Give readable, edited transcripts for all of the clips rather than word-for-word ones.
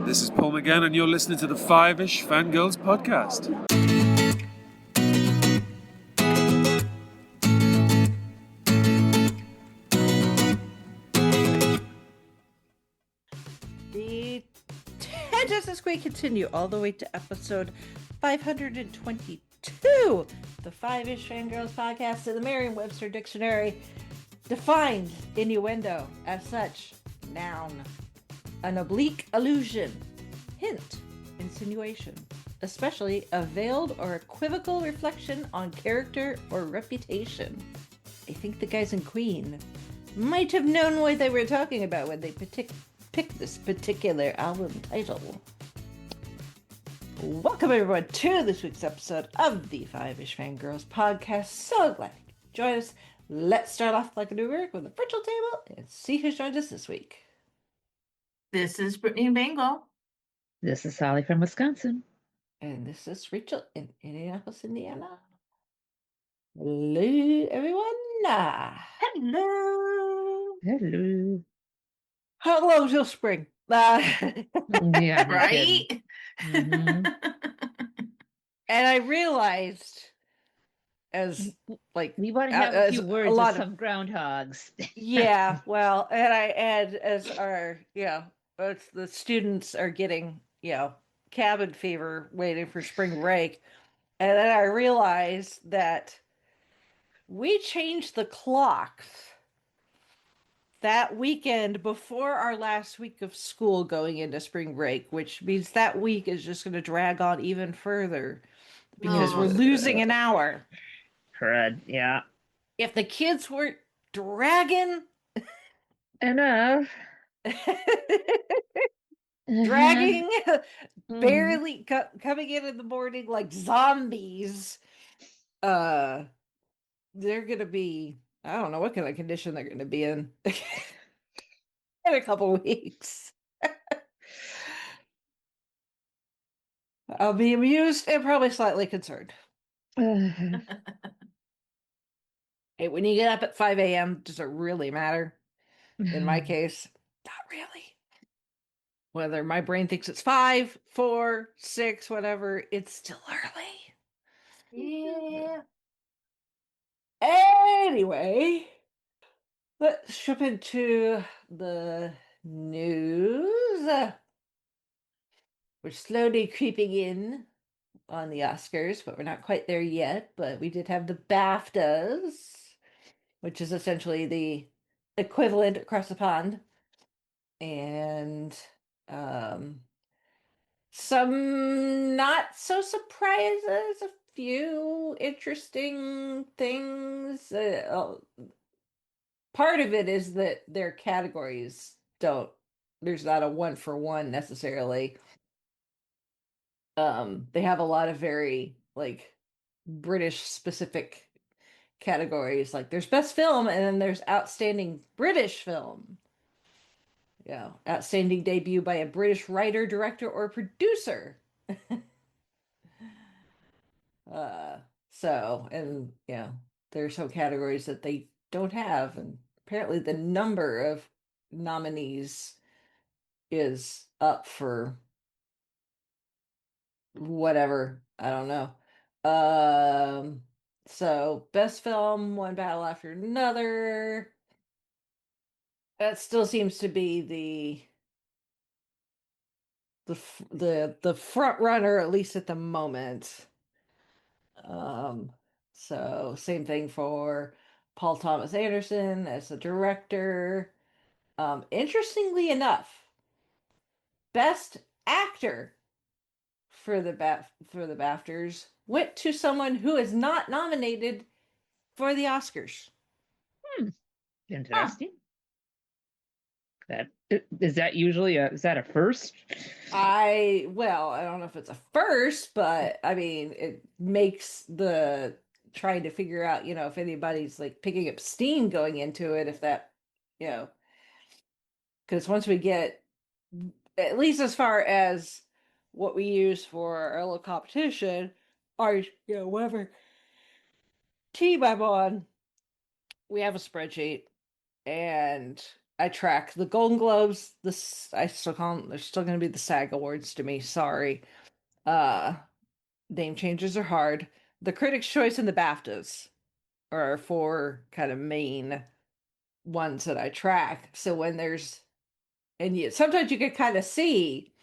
This is Paul McGann, and you're listening to the Fiveish Fangirls podcast. The Justice Queen continue all the way to episode 522. The Fiveish Fangirls podcast in the Merriam-Webster Dictionary defined innuendo as such: noun, an oblique allusion, hint, insinuation, especially a veiled or equivocal reflection on character or reputation. I think the guys in Queen might have known what they were talking about when they picked this particular album title. Welcome everyone to this week's episode of the Fiveish Fangirls podcast. So glad you could join us. Let's start off like a new work with a virtual table and see who's joined us this week. This is Brittany in Bengal. This is Sally from Wisconsin. And this is Rachel in Indianapolis, Indiana. Hello, everyone. Hello. Hello. How long till spring? Yeah, Right? Mm-hmm. And I realized, as like We want to have a few words with some groundhogs. Yeah, well, and I add as our as the students are getting cabin fever, waiting for spring break, and then I realized that we changed the clocks that weekend before our last week of school going into spring break, which means that week is just going to drag on even further because we're losing an hour. Crud, yeah. If the kids weren't dragging Enough. dragging, barely coming in the morning like zombies, they're going to be, I don't know what kind of condition they're going to be in in a couple weeks. I'll be amused and probably slightly concerned. Hey, when you get up at 5 a.m., does it really matter? In my case, not really. Whether my brain thinks it's 5, 4, 6, whatever, it's still early. Yeah. Anyway, let's jump into the news. We're slowly creeping in on the Oscars, but we're not quite there yet. But we did have the BAFTAs, which is essentially the equivalent across the pond. And some not so surprises, a few interesting things. Part of it is that their categories there's not a one for one necessarily. They have a lot of very like British specific categories. Like there's best film and then there's outstanding British film. Yeah, outstanding debut by a British writer, director, or producer. There are some categories that they don't have, and apparently the number of nominees is up for whatever. I don't know. So best film, one battle after another. That still seems to be the front runner, at least at the moment. So same thing for Paul Thomas Anderson as the director. Interestingly enough, best actor for the BAFTAs went to someone who is not nominated for the Oscars. Interesting. That is that usually is that a first? I don't know if it's a first, but I mean it makes the trying to figure out, if anybody's like picking up steam going into it, if that, because once we get, at least as far as what we use for our little competition, our, whatever team I'm on, we have a spreadsheet, and I track the Golden Globes. This I still call them, they're still going to be the SAG Awards to me. Sorry. Uh, Name changes are hard. The Critics' Choice and the BAFTAs are our four kind of main ones that I track. So when there's and sometimes you can kind of see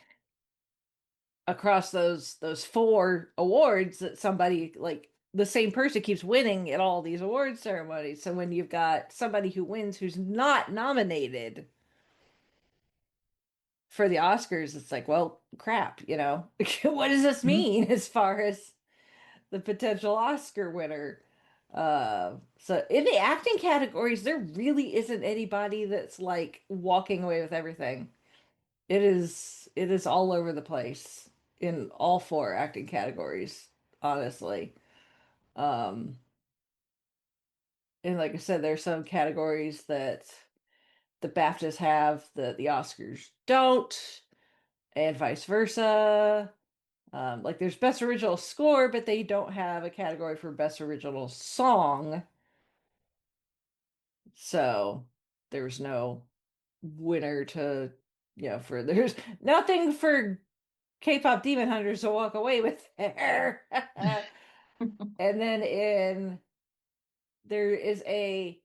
across those four awards that somebody like the same person keeps winning at all these award ceremonies. So when you've got somebody who wins who's not nominated for the Oscars, it's like, well, crap, what does this Mhm. mean as far as the potential Oscar winner? So in the acting categories, there really isn't anybody that's like walking away with everything. It is all over the place in all four acting categories, honestly. Um, and like I said, there's some categories that the BAFTAs have that the Oscars don't, and vice versa. Like there's Best Original Score, but they don't have a category for Best Original Song. So there's no winner to, for there's nothing for K-pop Demon Hunters to walk away with there. And then there is a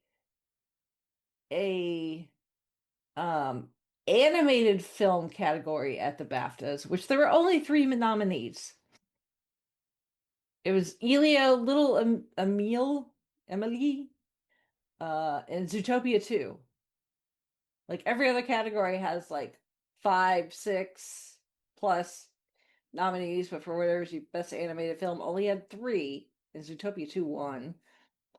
um animated film category at the BAFTAs, which there were only three nominees. It was Elio, Little Emily, and Zootopia 2. Like every other category has like five, six plus nominees, but for whatever best animated film only had three, and Zootopia 2 won.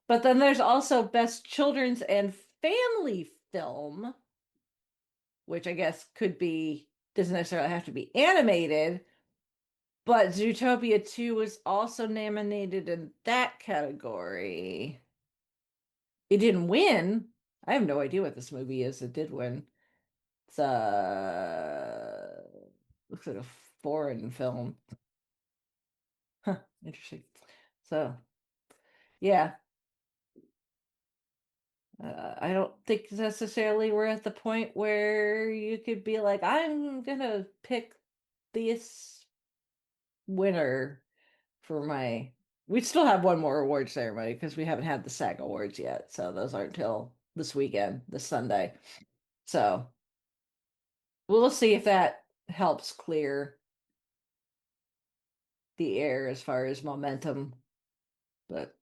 But then there's also best children's and family film, which I guess doesn't necessarily have to be animated, but Zootopia 2 was also nominated in that category. It didn't win. I have no idea what this movie is. It did win. It's looks like a foreign film. Huh, interesting. So, yeah, I don't think necessarily we're at the point where you could be like, I'm gonna pick this winner for my. We still have one more award ceremony because we haven't had the SAG Awards yet, so those aren't till this weekend, this Sunday. So we'll see if that helps clear the air as far as momentum, but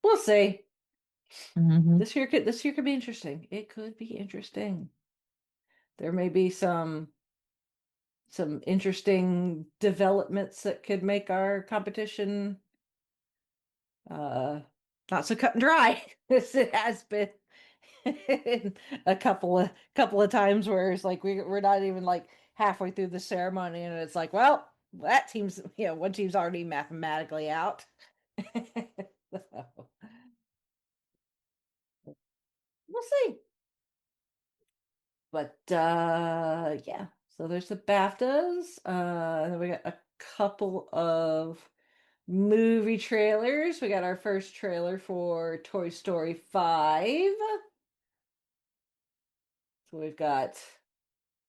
we'll see. Mhm. This year could be interesting. It could be interesting. There may be some interesting developments that could make our competition uh not so cut and dry as it has been a couple of times where it's like we're not even like halfway through the ceremony and it's like, well, that team's one team's already mathematically out. So, we'll see. But yeah, so there's the BAFTAs. And then we got a couple of movie trailers. We got our first trailer for Toy Story 5. So we've got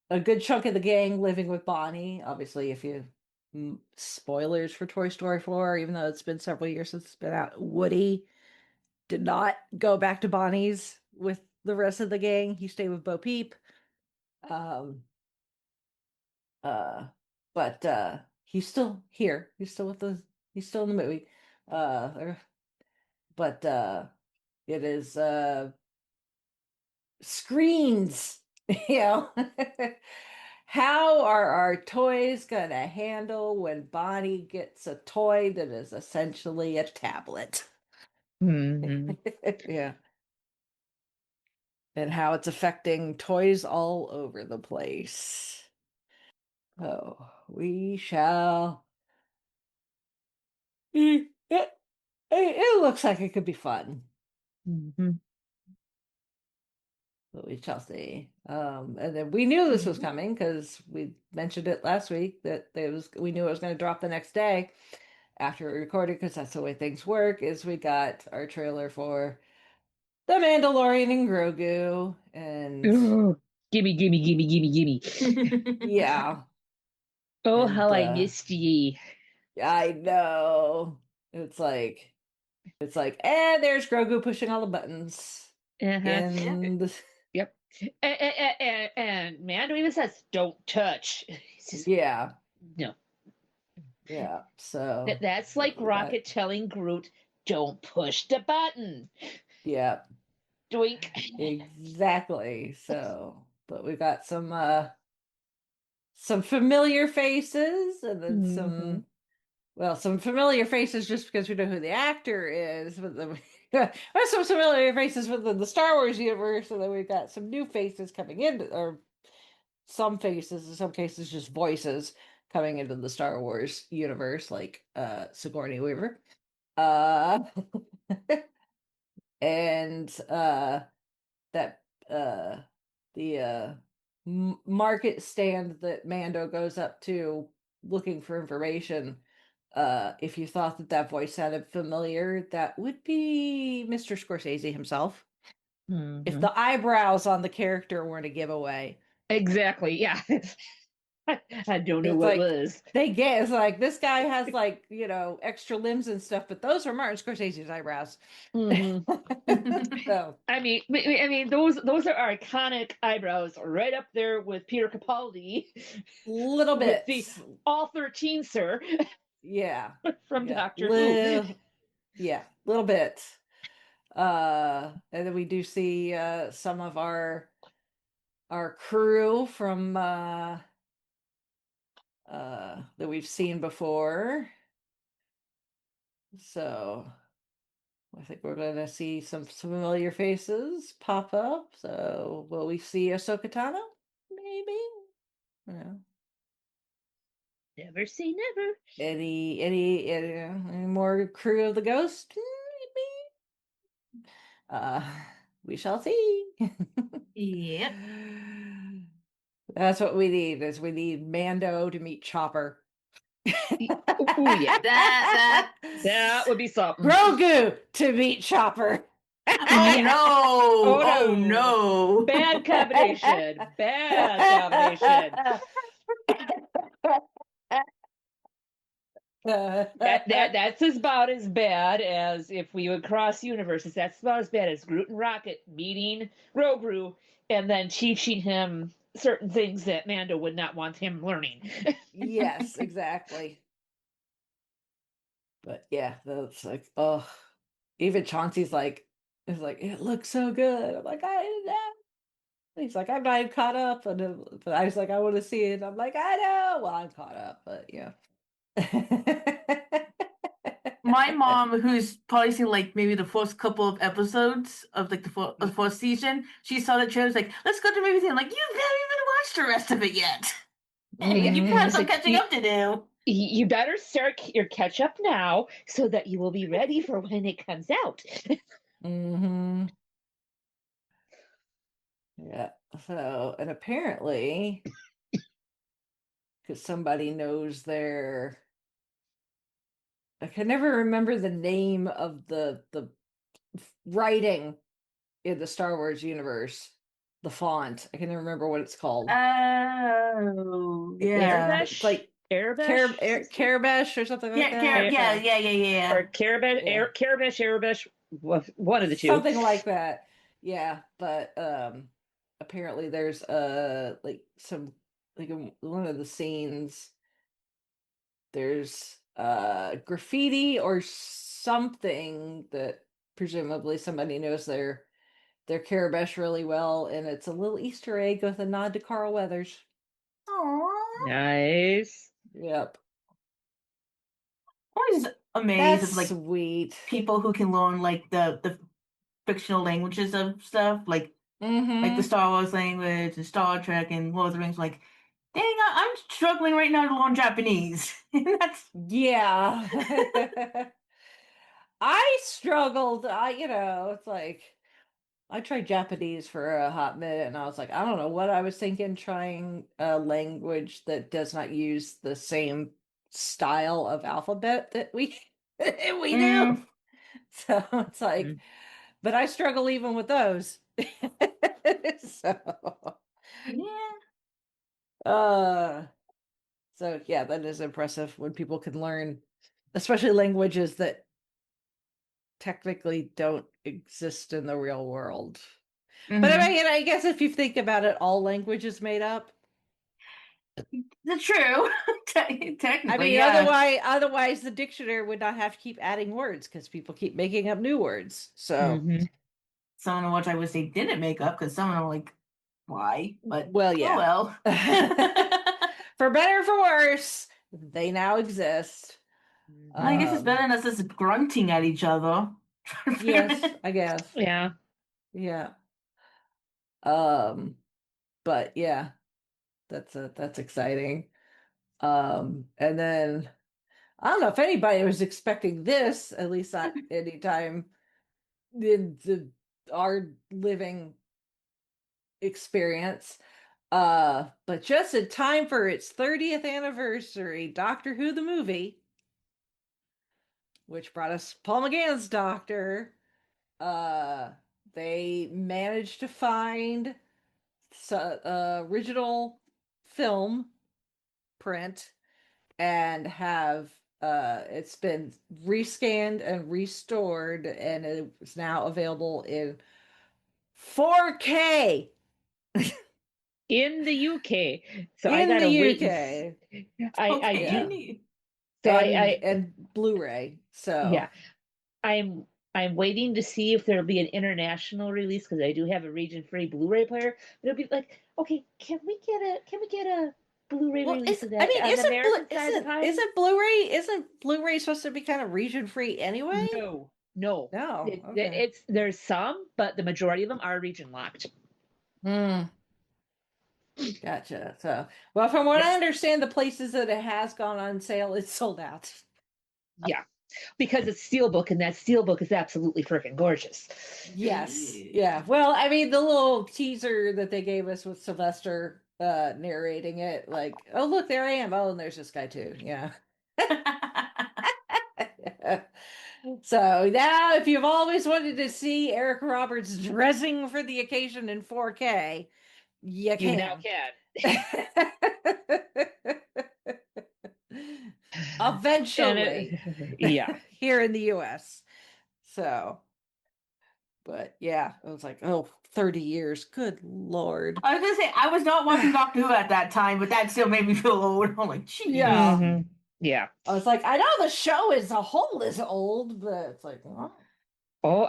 a good chunk of the gang living with Bonnie. Obviously, if you spoilers for Toy Story 4, even though it's been several years since it's been out, Woody did not go back to Bonnie's with the rest of the gang. He stayed with Bo Peep. Um, uh, but he's still here. He's still in the movie. But it is screens, you know. How are our toys gonna handle when Bonnie gets a toy that is essentially a tablet? Mhm. Yeah. And how it's affecting toys all over the place. Oh, we shall. It looks like it could be fun. Mhm. But we shall see. And then we knew this was Mhm. coming because we mentioned it last week that we knew it was going to drop the next day after we recorded because that's the way things work. Is we got our trailer for the Mandalorian and Grogu, and Ugh. Gimme, gimme, gimme, gimme, gimme. yeah, Oh, and how I missed ye. I know and there's Grogu pushing all the buttons Uh-huh. Yeah. in the Yep. And Mando even says, "Don't touch." It's just yeah, no. yeah. So That's like we got Rocket telling Groot, "Don't push the button." yeah, Doink. exactly. So, but we got some familiar faces and then Hmm. some familiar faces just because we know who the actor is, but then there's some familiar faces within the Star Wars universe, and then we've got some new faces coming in, or some faces, in some cases, just voices coming into the Star Wars universe, like Sigourney Weaver. Uh and that the market stand that Mando goes up to looking for information. If you thought that voice sounded familiar, that would be Mr. Scorsese himself. If Hmm. the eyebrows on the character weren't a giveaway, Exactly. Yeah. I don't know it's what it like was. it's like this guy has like extra limbs and stuff, but those are Martin Scorsese's eyebrows. Hmm. So I mean, those are iconic eyebrows, right up there with Peter Capaldi, little with the bits, all 13 sir yeah, from yeah, Doctor Who. little bit. And then we do see some of our crew from that we've seen before. So I think we're gonna see some familiar faces pop up. So will we see Ahsoka Tano? Maybe. Yeah. Never say never. Any more crew of the Ghost? Maybe. Uh, we shall see. Yep. That's what we need, is we need Mando to meet Chopper. Oh yeah, That that would be something. Grogu to meet Chopper. oh Yeah. no. Oh Oh no. no. Bad combination. Bad combination. That's about as bad as if we would cross universes. That's about as bad as Groot and Rocket meeting Grogu and then teaching him certain things that Mando would not want him learning. Yes, exactly. But yeah, that's like, oh, even Chauncey's like, it's like, it looks so good. I'm like, I know. He's like, I'm not even caught up. But I was like, I want to see it. I'm like, I know. Well, I'm caught up, but yeah. My mom, who's probably seen like maybe the first couple of episodes of like the first season, she saw the trailer, was like, let's go to the movie theater. I'm like, you've never even watched the rest of it yet. Yeah. You have Mhm. It's some like catching up to do. you better start your catch up now so that you will be ready for when it comes out. Mhm. Yeah. So, and apparently, because somebody knows I can never remember the name of the writing in the Star Wars universe, the font. I can never remember what it's called. Oh, yeah. It's Airbesh? like Airbesh system? Carabash or something like Yeah, that. yeah, So, yeah, yeah, Or yeah. yeah, Carabesh, Airbesh, one of the two. something like that. Yeah, but apparently there's like some like in one of the scenes there's graffiti or something that presumably somebody knows their Carabash really well, and it's a little Easter egg with a nod to Carl Weathers. Aww. Nice. Yep. I'm always amazed That's of like sweet. people who can learn like the fictional languages of stuff, like the Mm-hmm. Star Wars language and Star Trek and Lord of the Rings. Like, dang, I'm struggling right now to learn Japanese. That's Yeah. I struggled. It's like I tried Japanese for a hot minute and I was like, I don't know what I was thinking trying a language that does not use the same style of alphabet that we we do. mm, So it's like, Mm. but I struggle even with those. So, Yeah. uh, so yeah, that is impressive when people can learn, especially languages that technically don't exist in the real world. But I Mm-hmm. mean, I guess if you think about it, all language is made up. That's true. I Technically, mean, yeah. otherwise the dictionary would not have to keep adding words because people keep making up new words. So, Hmm. Some of which I wish they didn't make up because some of them are like, why? But well, oh yeah. well. For better or for worse, they now exist. I guess it's better than us just grunting at each other. Trying to figure Yes, it. I guess. Yeah. Yeah. Um, but yeah, that's exciting. And then I don't know if anybody was expecting this, at least not anytime in our living experience. But just in time for its 30th anniversary, Doctor Who the movie, which brought us Paul McGann's Doctor, uh, they managed to find original film print and have it's been rescanned and restored and it's now available in 4K In the UK. So I in the gotta wait and UK. I Okay, do. Yeah. neat. So And Blu-ray. So yeah, I'm I'm waiting to see if there'll be an international release because I do have a region-free Blu-ray player. But it'll be like, okay, can we get a Blu-ray well, release of I that mean, on the American side of the pie? isn't Blu-ray supposed to be kind of region free anyway? No, no. No. Okay. It's there's some, but the majority of them are region locked. Hmm. Gotcha. So, well, from what I Yep. understand, the places that it has gone on sale, it's sold out. Yeah, because it's steelbook, and that steelbook is absolutely freaking gorgeous. Yes. Yeah. Well, I mean, the little teaser that they gave us with Sylvester narrating it, like, oh, look, there I am. Oh, and there's this guy too. Yeah. So now, if you've always wanted to see Eric Roberts dressing for the occasion in 4K, you You now can. can. And Eventually, yeah. here in the US. So, but yeah, I was like, oh, 30 years. Good Lord. I was gonna say I was not watching Doctor Who at that time, but that still made me feel old. I'm like, Yeah. jeez. Hmm. Yeah. I was like, I know the show as a whole is old, but it's like, oh. Oh,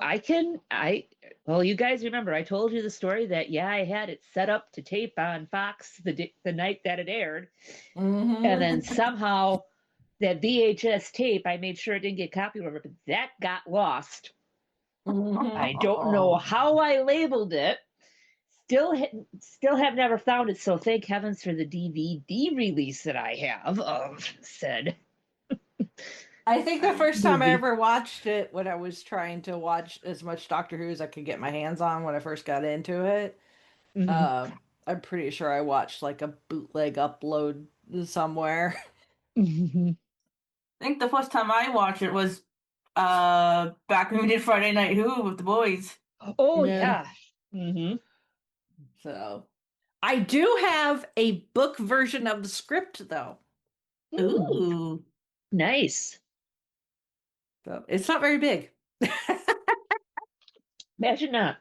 well, you guys remember I told you the story that yeah, I had it set up to tape on Fox the night that it aired, and Mm-hmm. then somehow that VHS tape, I made sure it didn't get copyrighted, but that got lost. Mm-hmm. I don't know how I labeled it. Still have never found it. So thank heavens for the DVD release that I have of said I think the first time I movie. ever watched it, when I was trying to watch as much Doctor Who as I could get my hands on when I first got into it, Mhm. uh, I'm pretty sure I watched like a bootleg upload somewhere. Mhm. I think the first time I watched it was back when we did Friday Night Who with the boys. Oh Yeah. yeah. Hmm. So I do have a book version of the script though. Ooh. Nice. So it's not very big. Imagine not.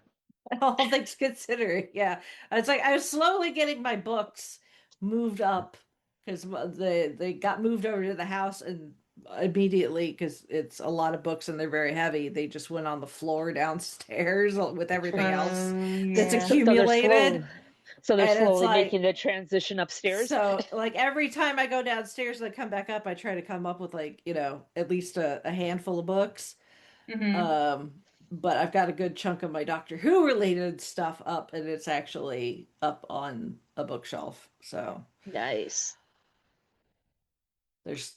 All things considered, yeah. It's like I was slowly getting my books moved up because they got moved over to the house and immediately because it's a lot of books and they're very heavy. They just went on the floor downstairs with everything else that's Yeah. So they're accumulated. slow. So they're And it's slowly making like the transition upstairs. so like every time I go downstairs and I come back up, I try to come up with like, at least a handful of books. Mm-hmm. Um, but I've got a good chunk of my Doctor Who related stuff up, and it's actually up on a bookshelf. So Nice. there's,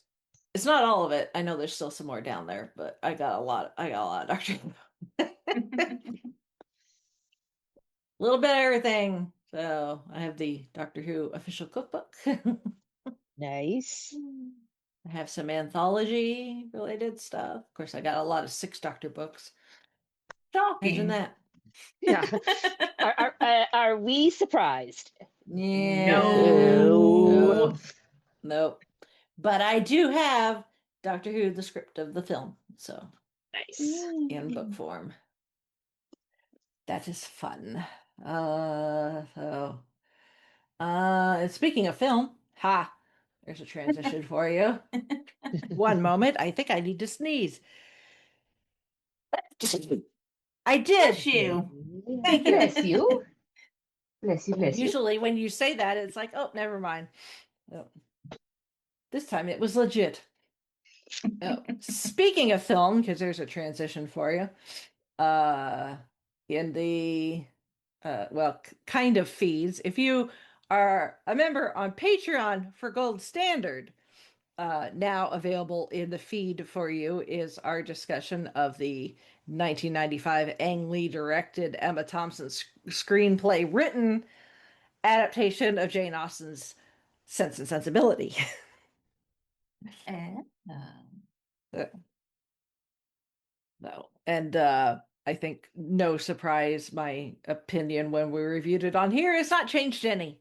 it's not all of it. I know there's still some more down there, but I got a lot. I got a lot of Doctor Who. A little bit of everything. So I have the Doctor Who official cookbook. I Nice. have some anthology related stuff. Of course, I got a lot of Six Doctor books. Imagine Shocking. that. Yeah. Are we surprised? Yeah. No. Nope. But I do have Doctor Who, the script of the film, so Nice. in book form. That is fun. And speaking of film, there's a transition for you. One moment, I think I need to sneeze. I did. Bless you. Thank you. Bless you. Bless you, bless you. Usually when you say that, it's like, oh, never mind. Oh. This time it was legit. Oh, speaking of film, because there's a transition for you. In the kind of feeds. If you are a member on Patreon for Gold Standard, now available in the feed for you is our discussion of the 1995 Ang Lee directed Emma Thompson screenplay written adaptation of Jane Austen's Sense and Sensibility. Uh, No. And I think no surprise, my opinion when we reviewed it on here has not changed any.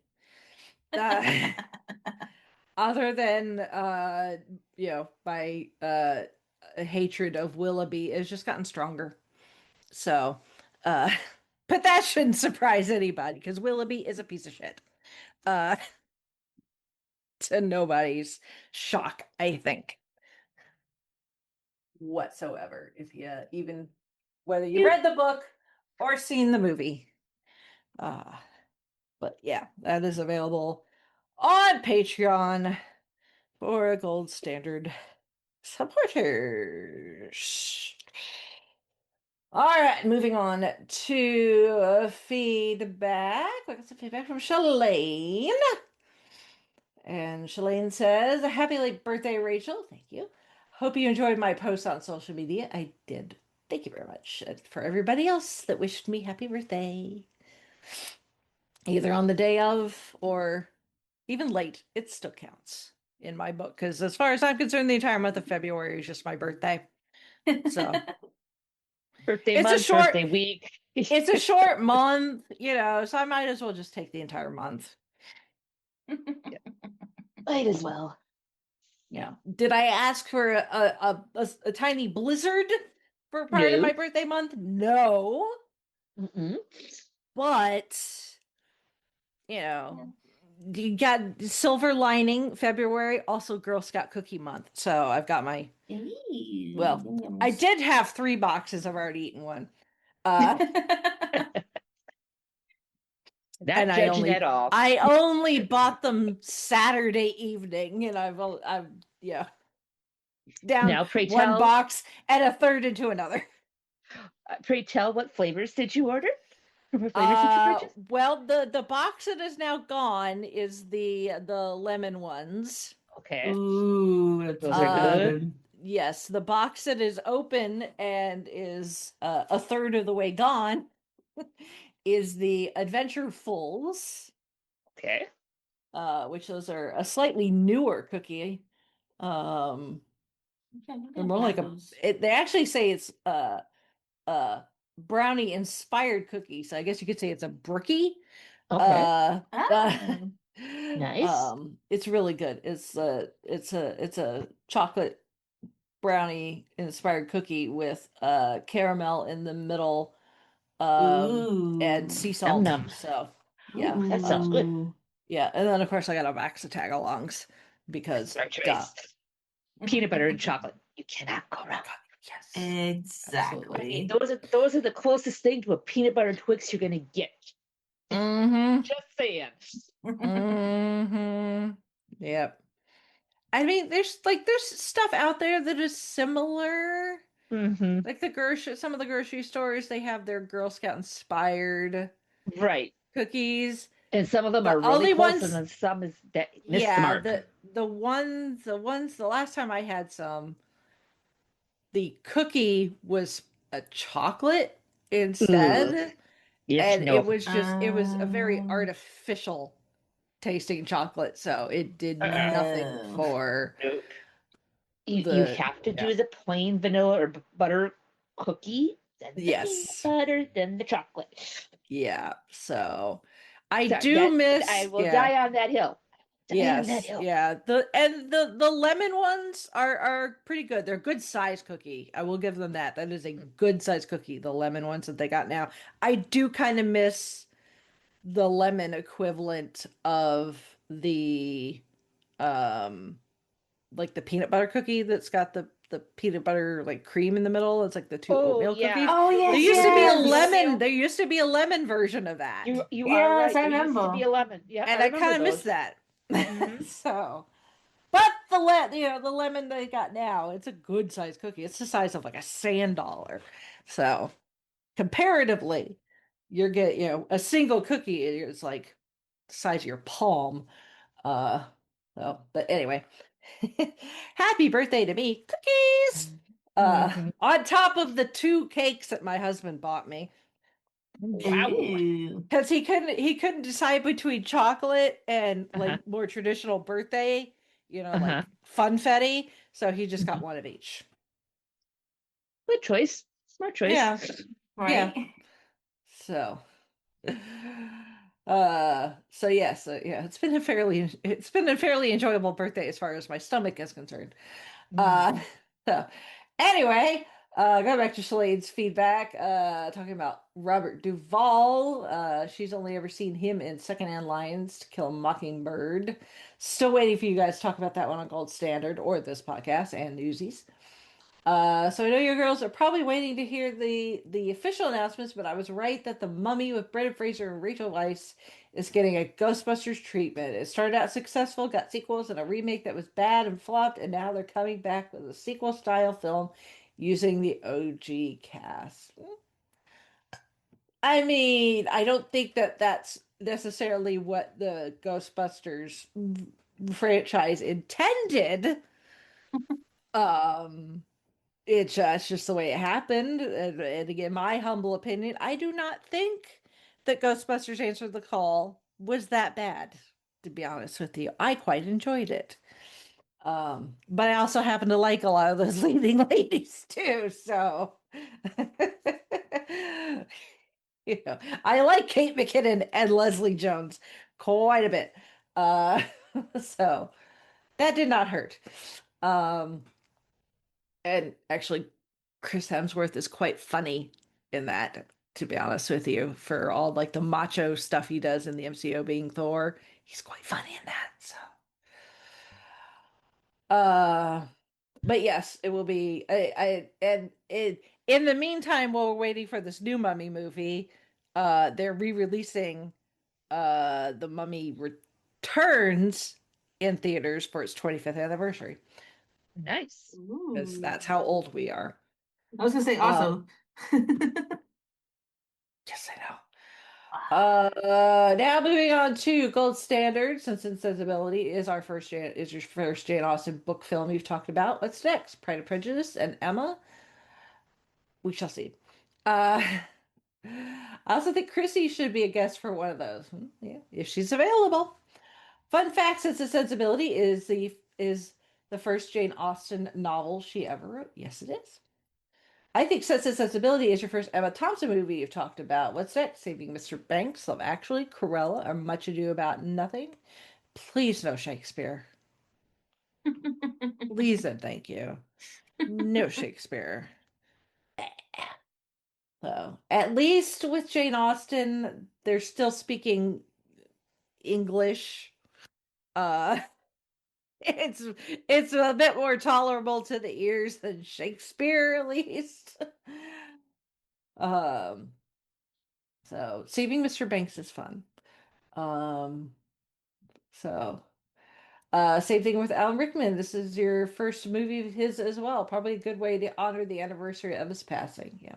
Other than my hatred of Willoughby has just gotten stronger. So but that shouldn't surprise anybody because Willoughby is a piece of shit. Uh to nobody's shock, I think. Whatsoever. If you even whether you read the book or seen the movie. But yeah, that is available on Patreon for Gold Standard supporters. All right, moving on to feedback. We got some feedback from Shalane. And Shalane says, happy late birthday, Rachel. Thank you. Hope you enjoyed my post on social media. I did. Thank you very much. And for everybody else that wished me happy birthday, either on the day of or even late, it still counts in my book. Because as far as I'm concerned, the entire month of February is just my birthday. So Birthday it's month, a short birthday week. it's a short month, so I might as well just take the entire month. Might as well. Yeah. Did I ask for a tiny blizzard for part of No. my birthday month? No. Mm-mm. But, you got silver lining February, also Girl Scout cookie month. So I've got my, I did have 3 boxes. I've already eaten one. Not And judging at all. I only bought them Saturday evening, and I've down Now, pray one tell, box and a third into another. Pray tell, what flavors did you order? What flavors did you purchase? Well, the box that is now gone is the lemon ones. Okay. Ooh, that's Those are good. Yes, the box that is open and is a third of the way gone is the Adventure Fulls. Okay. Which those are a slightly newer cookie. They're more like they actually say it's brownie inspired cookie, so I guess you could say it's a brookie. Okay. Nice. It's really good. It's a chocolate brownie inspired cookie with caramel in the middle, and sea salt. Num. So yeah, That sounds good. yeah, and then of course I got a box of tag-alongs because Smart choice. duh. Peanut butter and chocolate. You cannot go wrong. Yes, Exactly. I mean, those are the closest thing to a peanut butter Twix you're gonna get. Mm-hmm. Just saying. Mm-hmm. Yep. I mean, there's stuff out there that is similar. Mm-hmm. Like some of the grocery stores, they have their Girl Scout inspired Right. cookies. And some of them The are really only close, ones- and then some is that missed the Yeah, mark. the last time I had some, the cookie was a chocolate instead. Yes, And no. it was a very artificial tasting chocolate, so it did nothing for Nope. You have to do the plain vanilla or butter cookie then the peanut Yes. butter, then the chocolate. Yeah. So I Sorry, do that I miss, will yeah. die on that hill. Die on that Yes, hill. yeah. The lemon ones are pretty good. They're good size cookie. I will give them that. That is a good size cookie, the lemon ones that they got now. I do kind of miss the lemon equivalent of the um like the peanut butter cookie that's got the peanut butter like cream in the middle. It's like the two Oh oatmeal yeah, cookies. Oh There yes, used to be a the yes. lemon. oatmeal. There used to be a lemon version of that. You are Yes, right. I There used to be remember. a lemon. Yep, I And I remember kind of miss those. that. Hmm. So, but the lemon they got now, it's a good size cookie. It's the size of like a sand dollar. So, comparatively, you're getting, a single cookie is like the size of your palm. Uh, but anyway, happy birthday to me, cookies. Hmm. On top of the two cakes that my husband bought me. Wow. Ooh. Because he couldn't decide between chocolate and Uh-huh. like more traditional birthday, Uh-huh. like funfetti. So he just got Mhm. one of each. Good choice. Smart choice. Yeah, yeah. Right? So, so yeah, it's been a fairly enjoyable birthday as far as my stomach is concerned. Uh, Mm. so anyway, going back to Shalane's feedback, talking about Robert Duvall. She's only ever seen him in Secondhand Lions, To Kill a Mockingbird. Still waiting for you guys to talk about that one on Gold Standard or this podcast and Newsies. So I know your girls are probably waiting to hear the official announcements, but I was right that The Mummy with Brendan Fraser and Rachel Weisz is getting a Ghostbusters treatment. It started out successful, got sequels and a remake that was bad and flopped, and now they're coming back with a sequel style film using the OG cast. I mean, I don't think that that's necessarily what the Ghostbusters franchise intended. Um, it's just the way it happened. And again, my humble opinion, I do not think that Ghostbusters Answer the Call was that bad, to be honest with you. I quite enjoyed it. But I also happen to like a lot of those leading ladies too, so I like Kate McKinnon and Leslie Jones quite a bit. Uh, so that did not hurt. Um, and actually, Chris Hemsworth is quite funny in that, to be honest with you, for all like the macho stuff he does in the MCU being Thor. He's quite funny in that. So, uh, but yes, it will be. And in the meantime, while we're waiting for this new Mummy movie, they're re-releasing The Mummy Returns in theaters for its 25th anniversary, Nice. because Ooh. that's how old we are. I was gonna say Um, also. yes, I know. Now moving on to Gold Standard, since Insensibility is your first Jane Austen book film you've talked about. What's next? Pride and Prejudice and Emma? We shall see. Uh, I also think Chrissy should be a guest for one of those. Yeah, if she's available. Fun fact: Sense and Sensibility is the first Jane Austen novel she ever wrote. Yes, it is. I think Sense and Sensibility is your first Emma Thompson movie you've talked about. What's next? Saving Mr. Banks, Love Actually, Cruella, or Much Ado About Nothing? Please no Shakespeare. Please and thank you. No Shakespeare. So at least with Jane Austen, they're still speaking English. Uh it's it's a bit more tolerable to the ears than Shakespeare, at least. Um, so Saving Mr. Banks is fun. Um, so same thing with Alan Rickman. This is your first movie of his as well. Probably a good way to honor the anniversary of his passing. Yeah.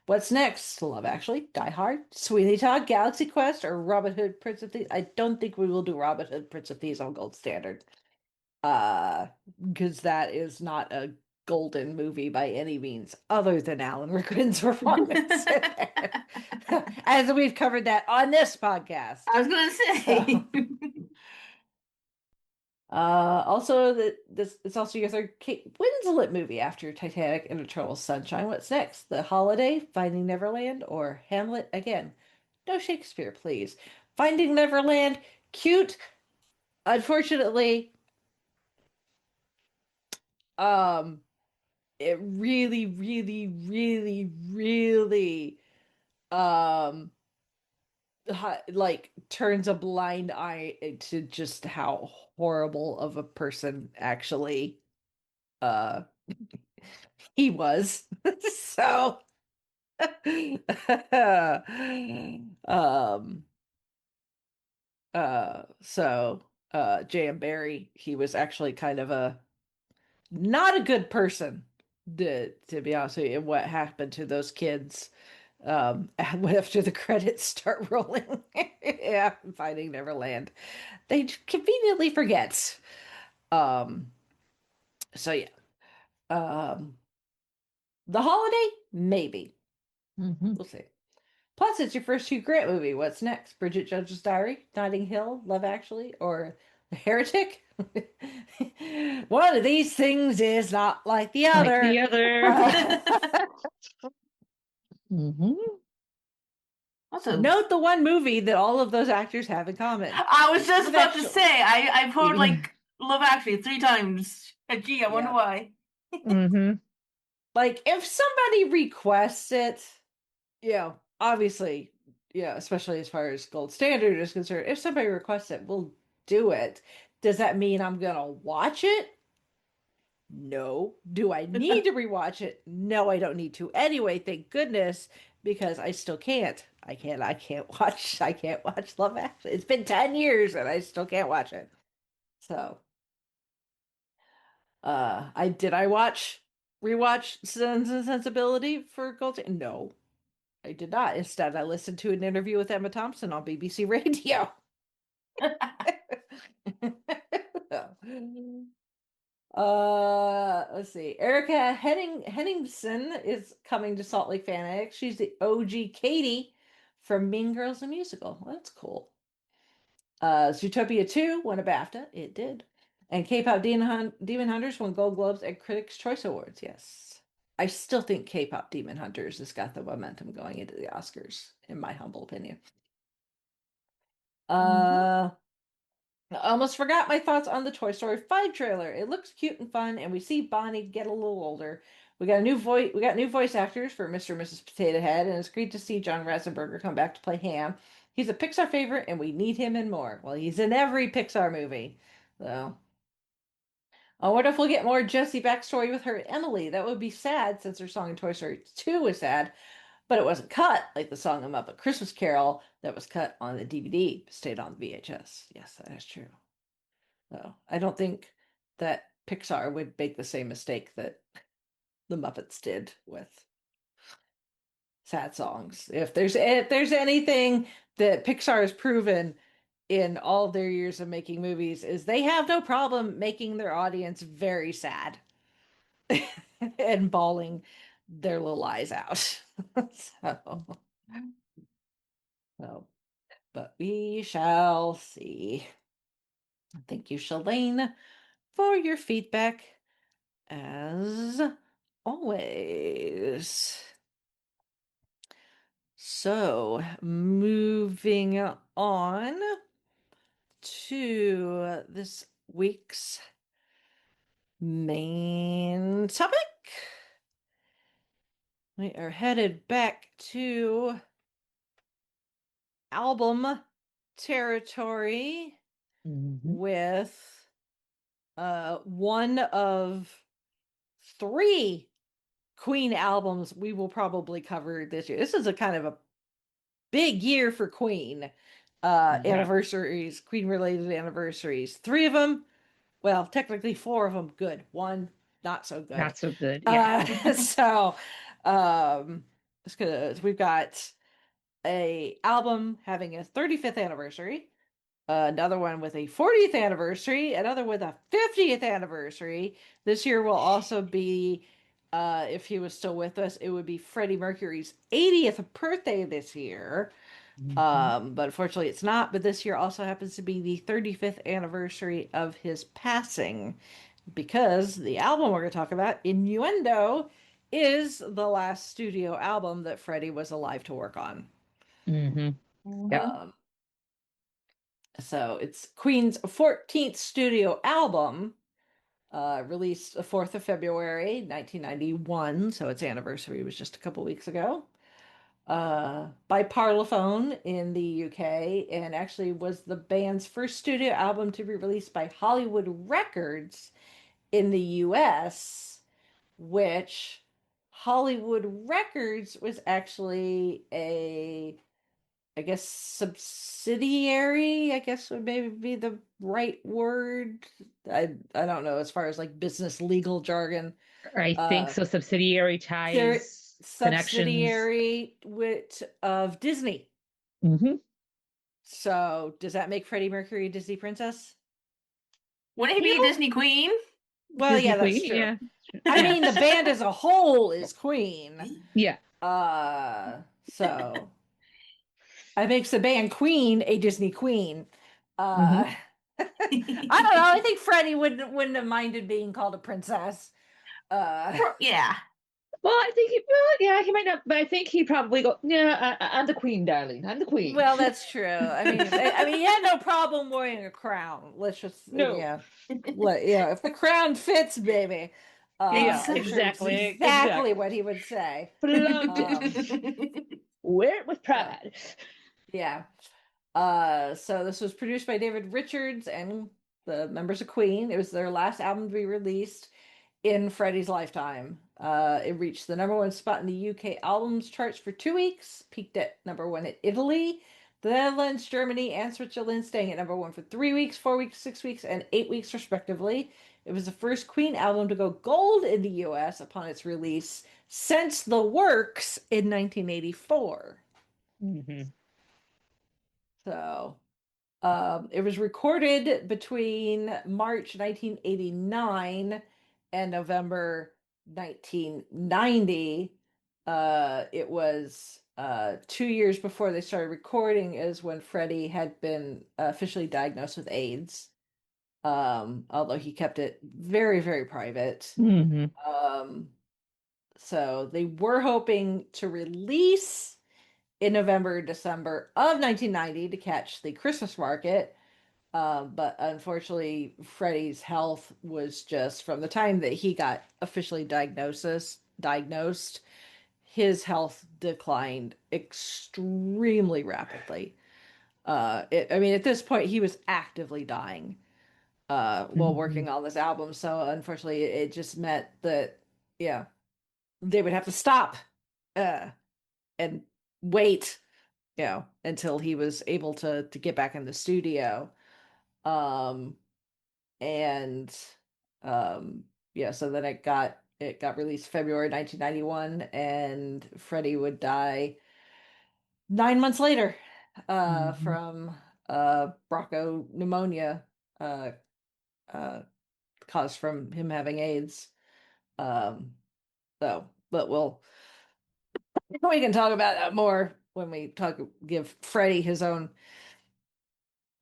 What's next? Love Actually, Die Hard, Sweeney Todd, Galaxy Quest, or Robin Hood, Prince of Thieves? I don't think we will do Robin Hood, Prince of Thieves on Gold Standard. Uh, because that is not a golden movie by any means, other than Alan Rickman's performance in there. As we've covered that on this podcast. I was gonna So, say. Also, this it's also your third Kate Winslet movie after Titanic and Eternal Sunshine. What's next? The Holiday, Finding Neverland, or Hamlet again? No Shakespeare, please. Finding Neverland, cute. Unfortunately, um, it really, really, really, really, um, like turns a blind eye to just how horrible of a person actually uh he was. So um J.M. Barrie, he was actually kind of a not a good person, to be honest with you. And what happened to those kids after the credits start rolling. Yeah, Finding Neverland. They conveniently forget. Um, so yeah. Um, The Holiday? Maybe. Hmm. We'll see. Plus, it's your first Hugh Grant movie. What's next? Bridget Jones's Diary, Notting Hill, Love Actually, or The Heretic? One of these things is not like the Like the other. other. Hmm. Also, Note the one movie that all of those actors have in common. I was just Love about to Actually. say I've heard like Love Actually 3 times. Gee, I wonder Yeah. why. Hmm. Like, if somebody requests it, obviously, especially as far as gold standard is concerned, if somebody requests it, we'll do it. Does that mean I'm gonna watch it? No. Do I need to rewatch it? No, I don't need to. Anyway, thank goodness, because I still can't. I can't watch Love Actually. It's been 10 years and I still can't watch it. So, I watch rewatch Sense and Sensibility for Gold? No, I did not. Instead, I listened to an interview with Emma Thompson on BBC Radio. Let's see. Erica Henningsen is coming to Salt Lake Fanatics. She's the OG Katie from Mean Girls the Musical. Well, that's cool. Zootopia 2 won a BAFTA. It did. And K-pop Demon Hunters won Gold Globes and Critics' Choice Awards. Yes. I still think K-pop Demon Hunters has got the momentum going into the Oscars, in my humble opinion. Hmm. Uh, I almost forgot my thoughts on the Toy Story 5 trailer. It looks cute and fun, and we see Bonnie get a little older. We got new voice actors for Mr. and Mrs. Potato Head, and it's great to see John Ratzenberger come back to play Ham. He's a Pixar favorite, and we need him in more. Well, he's in every Pixar movie. So, I wonder if we'll get more Jessie backstory with her and Emily. That would be sad since her song in Toy Story 2 was sad, but it wasn't cut like the song A Muppet Christmas Carol that was cut on the DVD, stayed on the VHS. Yes, that is true. So I don't think that Pixar would make the same mistake that the Muppets did with sad songs. If there's anything that Pixar has proven in all their years of making movies is they have no problem making their audience very sad and bawling their little eyes out. So, so, but we shall see. Thank you, Shalane, for your feedback as always. So, moving on to this week's main topic. We are headed back to album territory Hmm. with one of three Queen albums we will probably cover this year. This is a kind of a big year for Queen Yeah. anniversaries, Queen related anniversaries. Three of them, well, technically four of them good. One not so good. Not so good. Yeah. So it's good. We've got a album having a 35th anniversary, another one with a 40th anniversary, another with a 50th anniversary. This year will also be, if he was still with us, it would be Freddie Mercury's 80th birthday this year. Mhm. But unfortunately, it's not. But this year also happens to be the 35th anniversary of his passing, because the album we're going to talk about, Innuendo, is the last studio album that Freddie was alive to work on. Mhm. Yep. Mhm. Um, so it's Queen's 14th studio album, released the 4th of February, 1991. So its anniversary was just a couple weeks ago. By Parlophone in the UK, and actually was the band's first studio album to be released by Hollywood Records in the US, which Hollywood Records was actually a, I guess, subsidiary, I guess would maybe be the right word. I don't know as far as like business legal jargon. I think Uh so. Subsidiary they're ties, connections. subsidiary of Disney. Hmm. So does that make Freddie Mercury a Disney princess? Wouldn't he You be a know, Disney queen? Well, Disney yeah, that's Queen. true. Yeah. I Yeah. mean, the band as a whole is Queen. Yeah. So I makes the band Queen a Disney queen. Hmm. I don't know. I think Freddie wouldn't have minded being called a princess. Uh, Yeah. Well, I think well, yeah, he might not, but I think he'd probably go, yeah, I'm the queen, darling. I'm the queen. well, that's true. I mean, he had no problem wearing a crown. Let's just, No. if the crown fits, baby. Yeah, I'm sure it's exactly. exactly Exactly. what he would say. Flaunted it. Um, Wear it with so pride. yeah. So this was produced by David Richards and the members of Queen. It was their last album to be released in Freddie's lifetime. It reached the number one spot in the UK albums charts for 2 weeks, peaked at number one in Italy, the Netherlands, Germany, and Switzerland, staying at number one for 3 weeks, 4 weeks, 6 weeks, and 8 weeks, respectively. It was the first Queen album to go gold in the US upon its release since The Works in 1984. Hmm. So it was recorded between March 1989 and November 1990. It was 2 years before they started recording is when Freddie had been officially diagnosed with AIDS. Although he kept it very, very private. Hmm. Um, so they were hoping to release in November, December of 1990 to catch the Christmas market. But unfortunately, Freddie's health was just from the time that he got officially diagnosed, his health declined extremely rapidly. I mean, at this point, he was actively dying while Hmm. working on this album. So unfortunately, it just meant that, yeah, they would have to stop uh, and wait, until he was able to get back in the studio. Um, and yeah, so then it got released February 1991, and Freddie would die 9 months later Hmm. from bronchopneumonia, uh uh caused from him having AIDS. But we can talk about that more when we give Freddie his own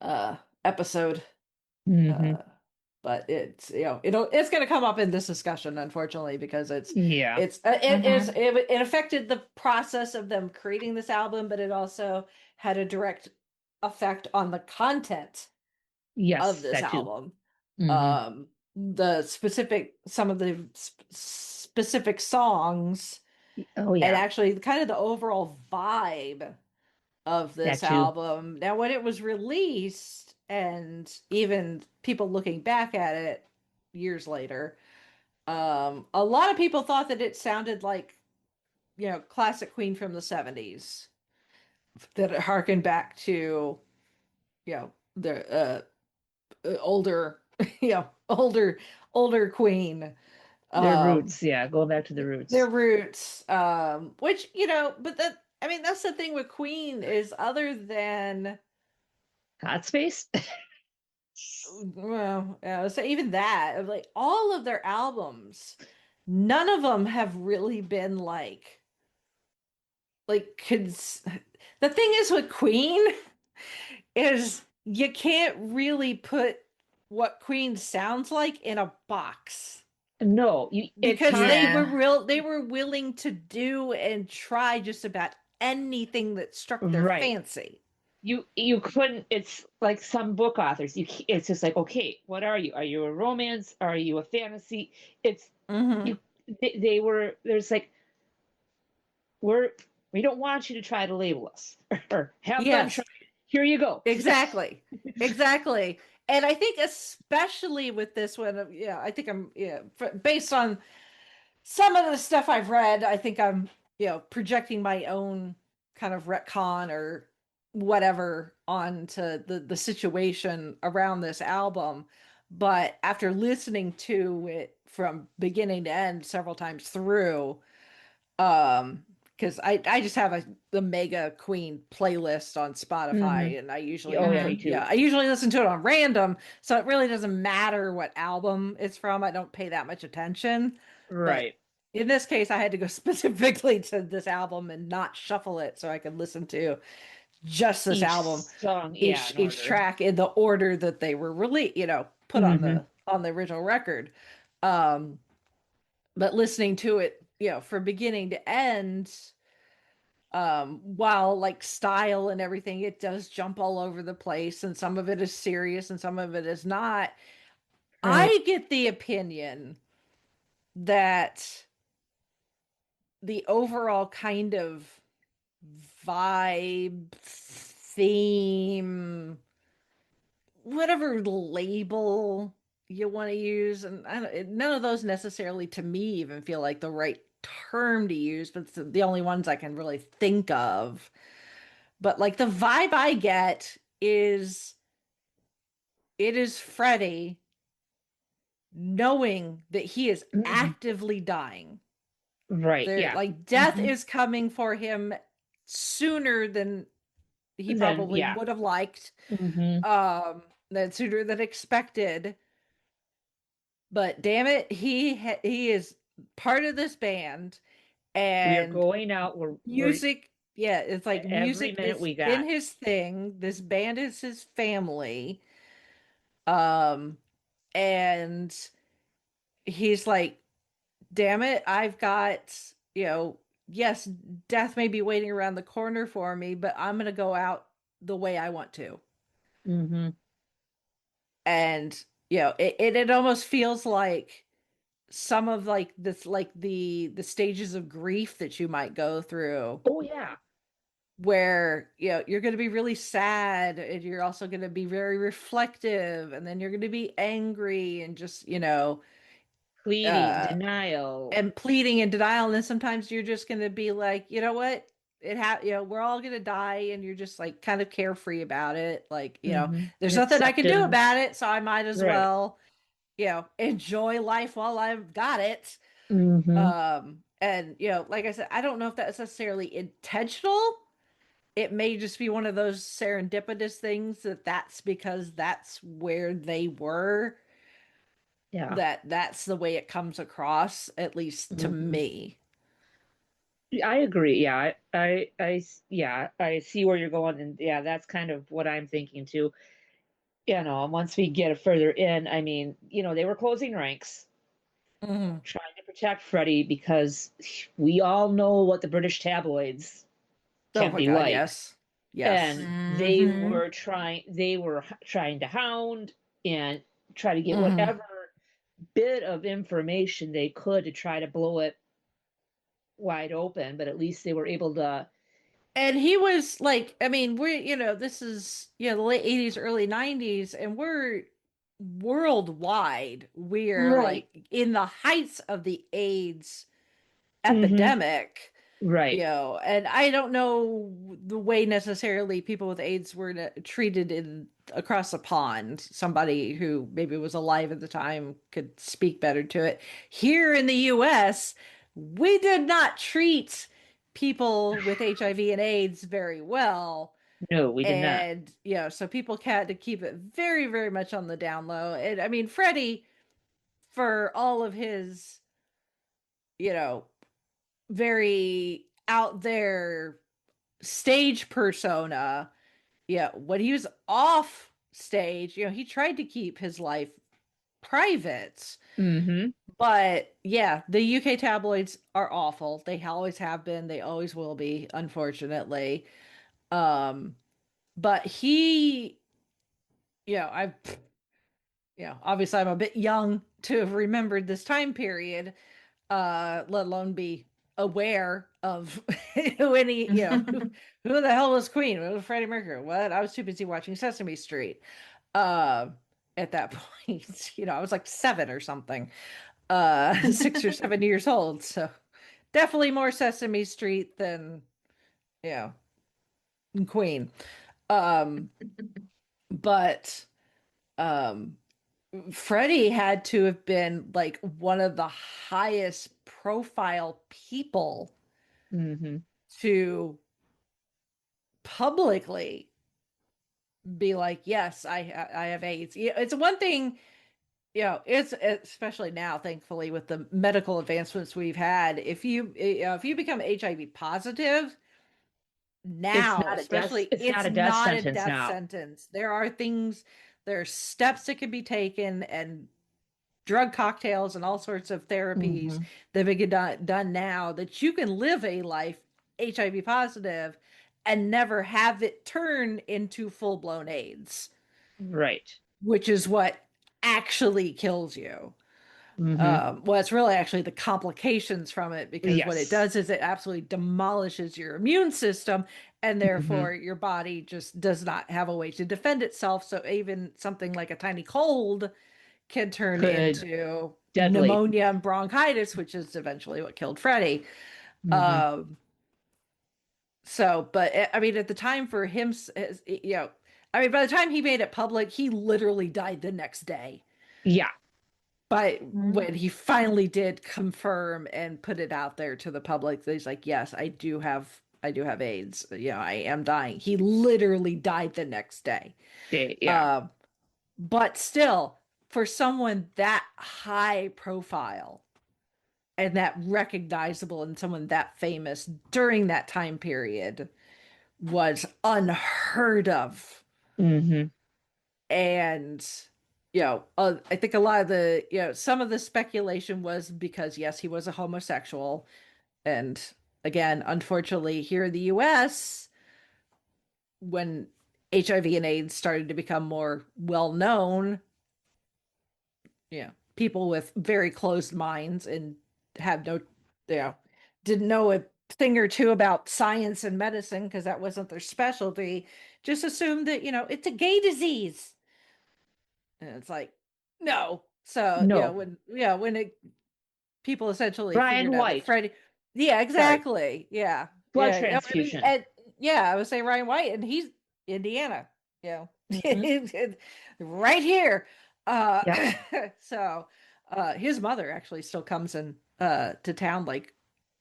uh episode. Hmm. uh but it's going to come up in this discussion, unfortunately, because Yeah. it affected the process of them creating this album, but it also had a direct effect on the content of Yes, this that too. album. Hmm. Some of the specific songs, Oh and yeah, actually kind of the overall vibe of that this too. album. Now, when it was released, and even people looking back at it years later, a lot of people thought that it sounded like, classic Queen from the 70s, that it harkened back to, the older, older Queen. Their Um, roots, yeah, going back to the their roots. roots, which, but I mean, that's the thing with Queen is, other than, Hot space. well, so even that, of like all of their albums, none of them have really been like like the thing is with Queen is you can't really put what Queen sounds like in a box No, it's because hard. they were willing to do and try just about anything that struck their Right. fancy. You couldn't. It's like some book authors. It's just like, okay, what are you? Are you a romance? Are you a fantasy? It's Mm-hmm. you. They were. There's like we're we don't want you to try to label us or have them try. Yes, Here you go. exactly. Exactly. And I think especially with this one, yeah, I think based on some of the stuff I've read, I think I'm, projecting my own kind of retcon or whatever onto the situation around this album. But after listening to it from beginning to end several times through, because I just have the Mega Queen playlist on Hmm. Spotify, and I usually Oh yeah, Mhm. me too. I usually listen to it on random, so it really doesn't matter what album it's from. I don't pay that much attention, but Right. in this case, I had to go specifically to this album and not shuffle it, so I could listen to just this Each album, song, yeah, in each order. track in the order that they were really, put Hmm. on the original record. Um, but listening to it, from beginning to end, while like style and everything, it does jump all over the place, and some of it is serious and some of it is not. Right. I get the opinion that the overall kind of vibe, theme, whatever label you want to use, and none of those necessarily to me even feel like the right term to use, but it's the only ones I can really think of. But like the vibe I get is it is Freddie knowing that he is Mhm. actively dying. Right. There, Yeah. like death Hmm. is coming for him sooner than he Then probably yeah. would have liked, Hmm. um, than sooner than expected. But damn it, he is part of this band, We are and going out. We're music, yeah, it's like every music minute has we been got. his thing. This band is his family. Um, and he's like, damn it, I've got, yes, death may be waiting around the corner for me, but I'm gonna go out the way I want to. Hmm. And it almost feels like some of like this, like the stages of grief that you might go through, Oh yeah. where you're going to be really sad, and you're also going to be very reflective, and then you're going to be angry and just Pleading, uh denial. and pleading and denial, and then sometimes you're just going to be like, you know what, we're all going to die, and you're just like kind of carefree about it, like, Hmm. there's nothing I can do about Acceptance. it, so I might as Right. well enjoy life while I've got it. Hmm. And like I said, I don't know if that's necessarily intentional. It may just be one of those serendipitous things that's because that's where they were, Yeah. that's the way it comes across, at least to Hmm. me. I agree. Yeah. Yeah, I see where you're going. And yeah, that's kind of what I'm thinking too. Once we get further in, I mean, they were closing ranks, Hmm. trying to protect Freddie because we all know what the British tabloids Oh can my be God, like. yes. Yes. And they Mhm. were trying to hound and try to get Hmm. whatever bit of information they could to try to blow it wide open, but at least they were able to. And he was like, I mean, we're, this is, the late 80s, early 90s, and we're worldwide. We're Right. like in the heights of the AIDS Hmm. epidemic, Right. and I don't know the way necessarily people with AIDS were treated in across the pond. Somebody who maybe was alive at the time could speak better to it. Here in the US, we did not treat people with HIV and AIDS very well. No, we did not. And so people had to keep it very, very much on the down low. And I mean, Freddie, for all of his, you know, very out there stage persona. Yeah, when he was off stage, he tried to keep his life private. Mm-hmm. But yeah, the UK tabloids are awful. They always have been, they always will be, unfortunately. Um, but he, I've, obviously I'm a bit young to have remembered this time period, let alone be aware of when he, who the hell was Queen? What was Freddie Mercury? What? I was too busy watching Sesame Street. Uh, at that point, I was like 7 or something, 6 or 7 years old. So definitely more Sesame Street than, you know, Queen. Um, but um, Freddie had to have been like one of the highest profile people Mm-hmm. to publicly be like, yes, I have AIDS. It's one thing, it's especially now, thankfully, with the medical advancements we've had. If you become HIV positive now, especially, It's not it's a death not a sentence death now. sentence. There are steps that can be taken, and drug cocktails and all sorts of therapies Mm-hmm. that have been done now, that you can live a life HIV positive and never have it turn into full blown AIDS, Right. which is what actually kills you. Mm-hmm. Well, it's really actually the complications from it, because what it Yes. does is it absolutely demolishes your immune system, and Mm-hmm. therefore your body just does not have a way to defend itself. So even something like a tiny cold can turn Could into deadly. pneumonia and bronchitis, which is eventually what killed Freddie. Mm-hmm. Um, but I mean, at the time for him, I mean, by the time he made it public, he literally died the next day. Yeah. But when he finally did confirm and put it out there to the public, he's like, "Yes, I do have AIDS. I am dying." He literally died the next day. Yeah. Um, but still, for someone that high profile and that recognizable, and someone that famous during that time period, was unheard of. Mm-hmm. And I think a lot of the some of the speculation was because, yes, he was a homosexual, and again, unfortunately, here in the US, when HIV and AIDS started to become more well known, people with very closed minds and have no, you know, didn't know a thing or two about science and medicine, because that wasn't their specialty, just assumed that, it's a gay disease. And it's like, no. So, No. people essentially Brian figured out that White. Freddie, yeah, Sorry. exactly. Yeah. Blood Yeah. I mean, transfusion. yeah, I would say Ryan White, and he's Indiana, you know, Mm-hmm. right here. Yep. So, his mother actually still comes in, to town, like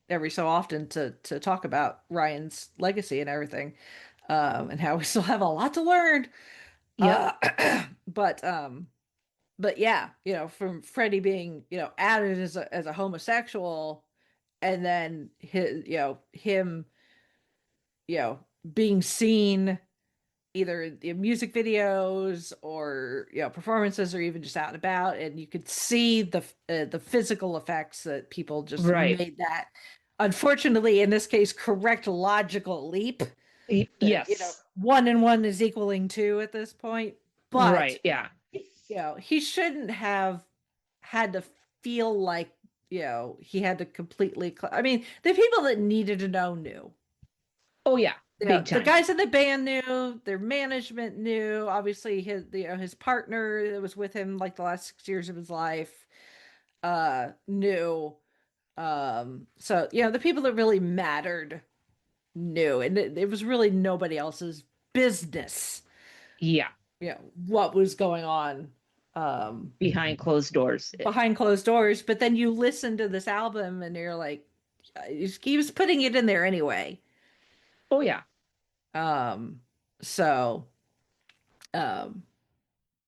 every so often, to talk about Ryan's legacy and everything, and how we still have a lot to learn. Yep. Uh, but, yeah, from Freddie being, outed as a homosexual, and then him, you know, being seen either in music videos or performances, or even just out and about, and you could see the physical effects that people just Right. made that, unfortunately, in this case, correct logical leap, that Yes. 1 and 1 is equaling 2 at this point. But Right. Yeah. he shouldn't have had to feel like, he had to completely I mean, the people that needed to know knew. Oh yeah. Big The time. guys in the band knew, their management knew, obviously his partner that was with him like the last 6 years of his life knew. So the people that really mattered knew, and it was really nobody else's business, Yeah. what was going on, Behind closed doors. behind closed doors. But then you listen to this album and you're like, he was putting it in there anyway. Oh yeah. So um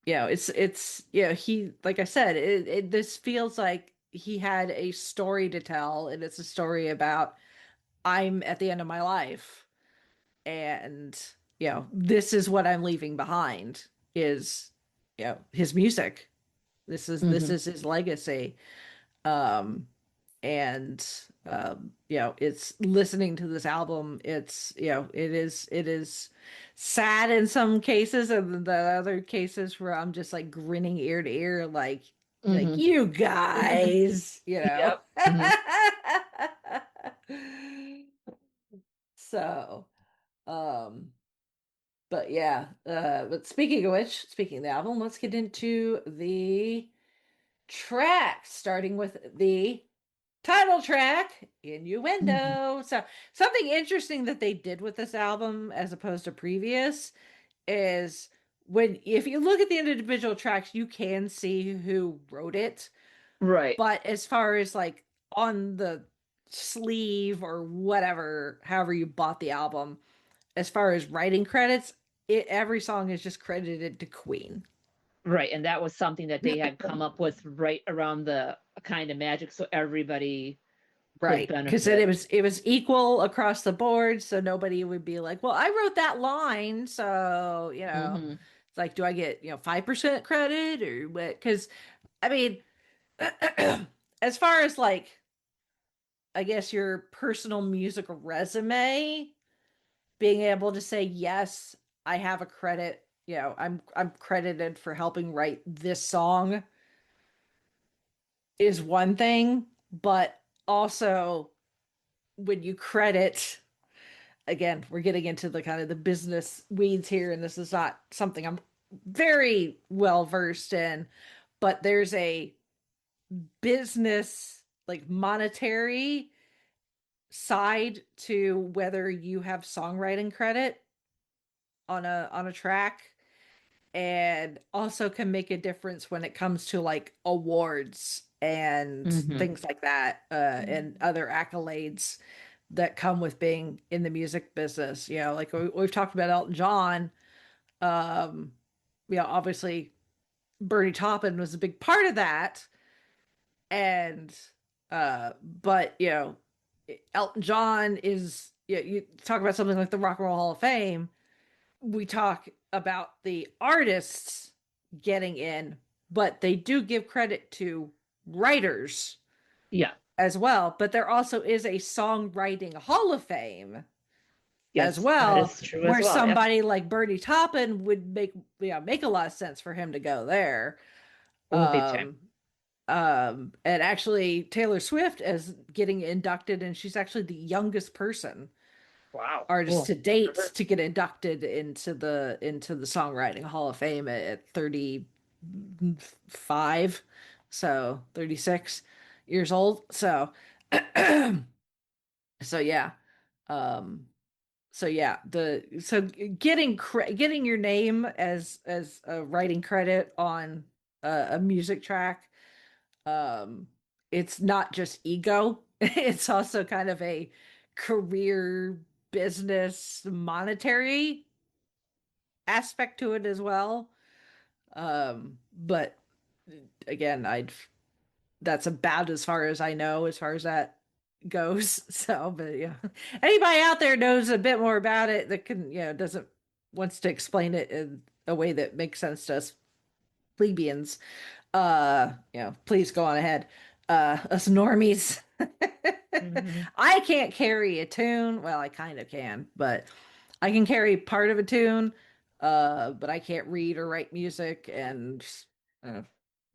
it's he, like I said, this feels like he had a story to tell, and it's a story about I'm at the end of my life, and this is what I'm leaving behind is his music. This Hmm. is his legacy. Um, and it's listening to this album. It's it is sad in some cases, and the other cases where I'm just like grinning ear to ear, like Hmm. you guys, Yep. Hmm. So, um, but yeah, but speaking of which, speaking of the album, let's get into the tracks, starting with the title track, Hmm. Innuendo. So, something interesting that they did with this album as opposed to previous is if you look at the individual tracks, you can see who wrote it. Right. But as far as like on the sleeve or whatever, however you bought the album, as far as writing credits, every song is just credited to Queen. Right. And that was something that they had come up with right around the kind of magic so everybody could Right. Because then benefit. it was equal across the board, so nobody would be like, "Well, I wrote that line, so, Hmm. it's like, do I get, 5% credit or what?" Because I mean, as far as like, I guess your personal music resume, being able to say, "Yes, I have a credit, I'm credited for helping write this song," is one thing, but also when you credit, again, we're getting into the kind of the business weeds here, and this is not something I'm very well versed in, but there's a business, like monetary side to whether you have songwriting credit on a track, and also can make a difference when it comes to like awards and Hmm. things like that, and other accolades that come with being in the music business. Like we've talked about Elton John. Um, obviously Bernie Taupin was a big part of that, and but Elton John is, you talk about something like the Rock and Roll Hall of Fame. We talk about the artists getting in, but they do give credit to writers Yeah. as well. But there also is a songwriting Hall of Fame as Yes, that well, is true as where well. Yep. somebody like Bernie Taupin would make a lot of sense for him to go there. Oh, big time. Um, and actually Taylor Swift is getting inducted, and she's actually the youngest person, Wow. artist Cool. to date, to get inducted into the Songwriting Hall of Fame at 35, so 36 years old. So yeah. Um getting your name as a writing credit on a music track, um it's not just ego. It's also kind of a career, business, monetary aspect to it as well. But again, I'd that's about as far as I know as far as that goes. So, but yeah, anybody out there knows a bit more about it that can, doesn't wants to explain it in a way that makes sense to us plebeians, please go on ahead. Us normies. Hmm. I can't carry a tune. Well, I kind of can, but I can carry part of a tune. But I can't read or write music and uh,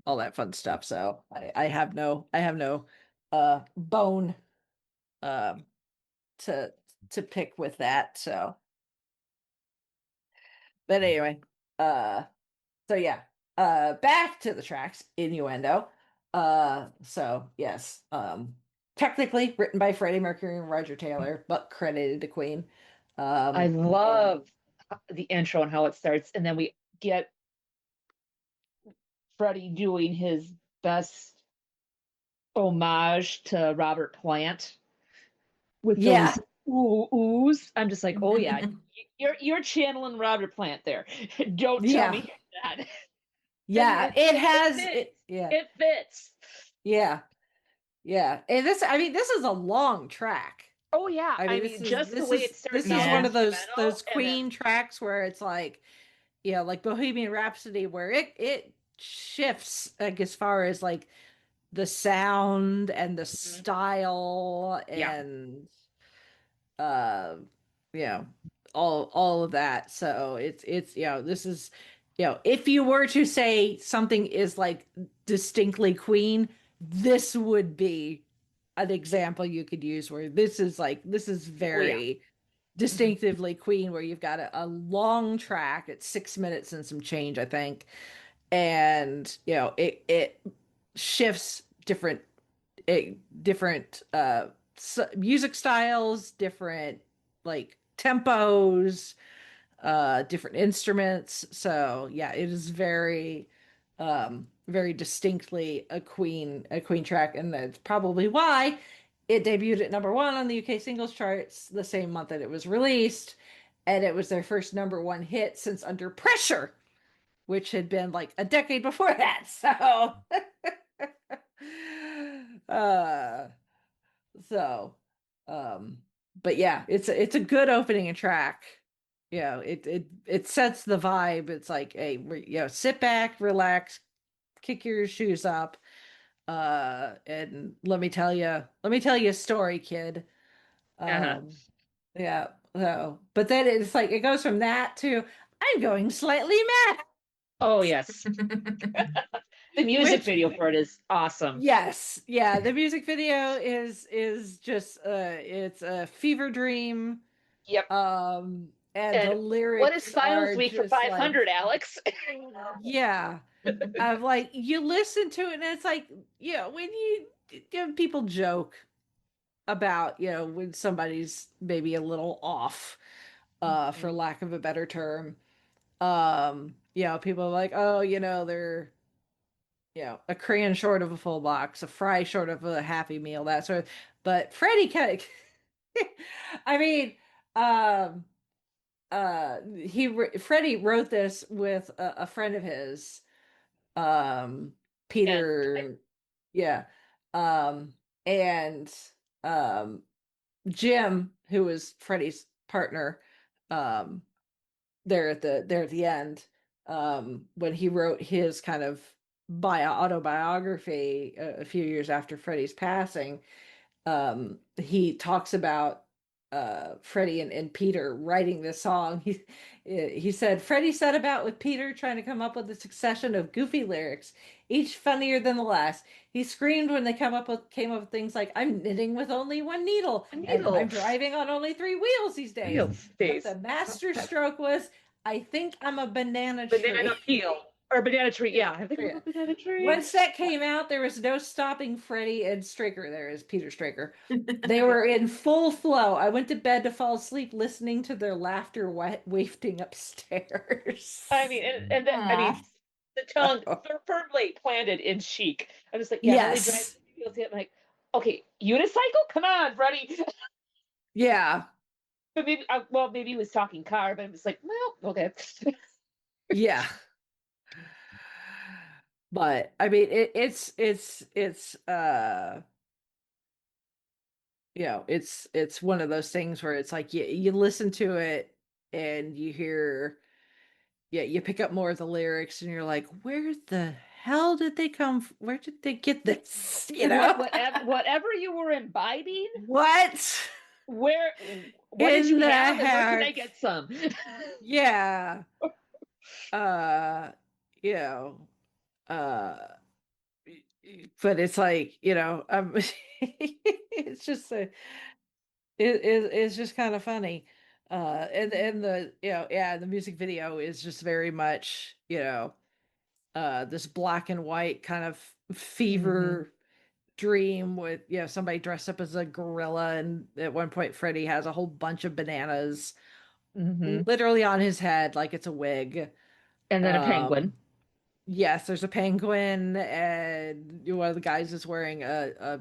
all that fun stuff. So I have no bone um to pick with that. So, but anyway, uh so yeah, back to the tracks, Innuendo. So yes, technically written by Freddie Mercury and Roger Taylor, but credited to Queen. I And love the intro and how it starts, and then we get Freddie doing his best homage to Robert Plant with yeah. those ooh oohs. I'm just like, oh yeah, you're channeling Robert Plant there. Don't tell Yeah. me that. And Yeah, it it has fits. it. Yeah. It fits. Yeah. Yeah. And this, I mean, this is a long track. Oh yeah, I mean, I this mean is just the this way it is starts this off is one Yeah. of those instrumental and then Queen tracks where it's like, like Bohemian Rhapsody, where it shifts like as far as like the sound and the Mhm. style Yeah. and uh you know all of that. So it's this is if you were to say something is like distinctly Queen, this would be an example you could use where this is Oh yeah. very Mhm. distinctively Queen, where you've got a long track. It's 6 minutes and some change, I think, and it shifts different music styles, different like tempos, different instruments. So yeah, it is very distinctly a Queen track, and that's probably why it debuted at number one on the UK singles charts the same month that it was released, and it was their first number one hit since Under Pressure, which had been like a decade before that. So, uh, so, um, but yeah, it's a good opening track. It sets the vibe. It's like, hey, sit back, relax, kick your shoes up, and let me tell you a story, kid. Uh-huh. Um, yeah. So, but then it's like it goes from that to I'm going slightly mad, Oh yes. The music which video for it is awesome. yes, yeah, the music video is just it's a fever dream. Yep. And the And what is lyrics finals are week for just like, 500, Alex? yeah, of like you listen to it and it's like, when people joke about, when somebody's maybe a little off, for Mhm. lack of a better term. People are like, oh, they're a crayon short of a full box, a fry short of a Happy Meal, that sort of. But Freddie kind of, I mean, um, Freddie wrote this with a friend of his, um, And Peter, yeah, um, and um, Jim, who was Freddie's partner, um, there at the end, when he wrote his kind of autobiography a few years after Freddie's passing. He talks about Freddie and Peter writing this song. He said Freddie set about with Peter trying to come up with a succession of goofy lyrics, each funnier than the last. He screamed when they came up with things like "I'm knitting with only one needle" a and "I'm needle. driving on only three wheels these days." Real But space. the master stroke was, "I think I'm a banana Banana tree." peel. Or banana tree. Yeah. Yeah, I think I'm Yeah. a banana tree. Once that came out, there was no stopping Freddie and Straker. There is Peter Straker. They were in full flow. I went to bed to fall asleep listening to their laughter wafting I upstairs. mean, and that, I mean, Aw. the tone firmly planted in chic. I'm just like, yeah, no, they drive Yes. feels it. I'm like, okay, unicycle? Come on, Freddie. Yeah. But maybe, well, maybe he was talking car, but I'm just like, well, okay. Yeah. But I mean, it's one of those things where it's like you listen to it and you hear, you pick up more of the lyrics and you're like, where the hell did they where did they get this? Whatever you were imbibing, What where, what did you in the have, and where can I heck? get some? Yeah. Uh, you know, uh, but it's like, it's just it's just kind of funny. And the, the music video is just very much, this black and white kind of Hmm. fever dream with, somebody dressed up as a gorilla, and at one point Freddy has a whole bunch of bananas Hmm. literally on his head like it's a wig. And then a penguin. um yes, there's a penguin, and one of the guys is wearing a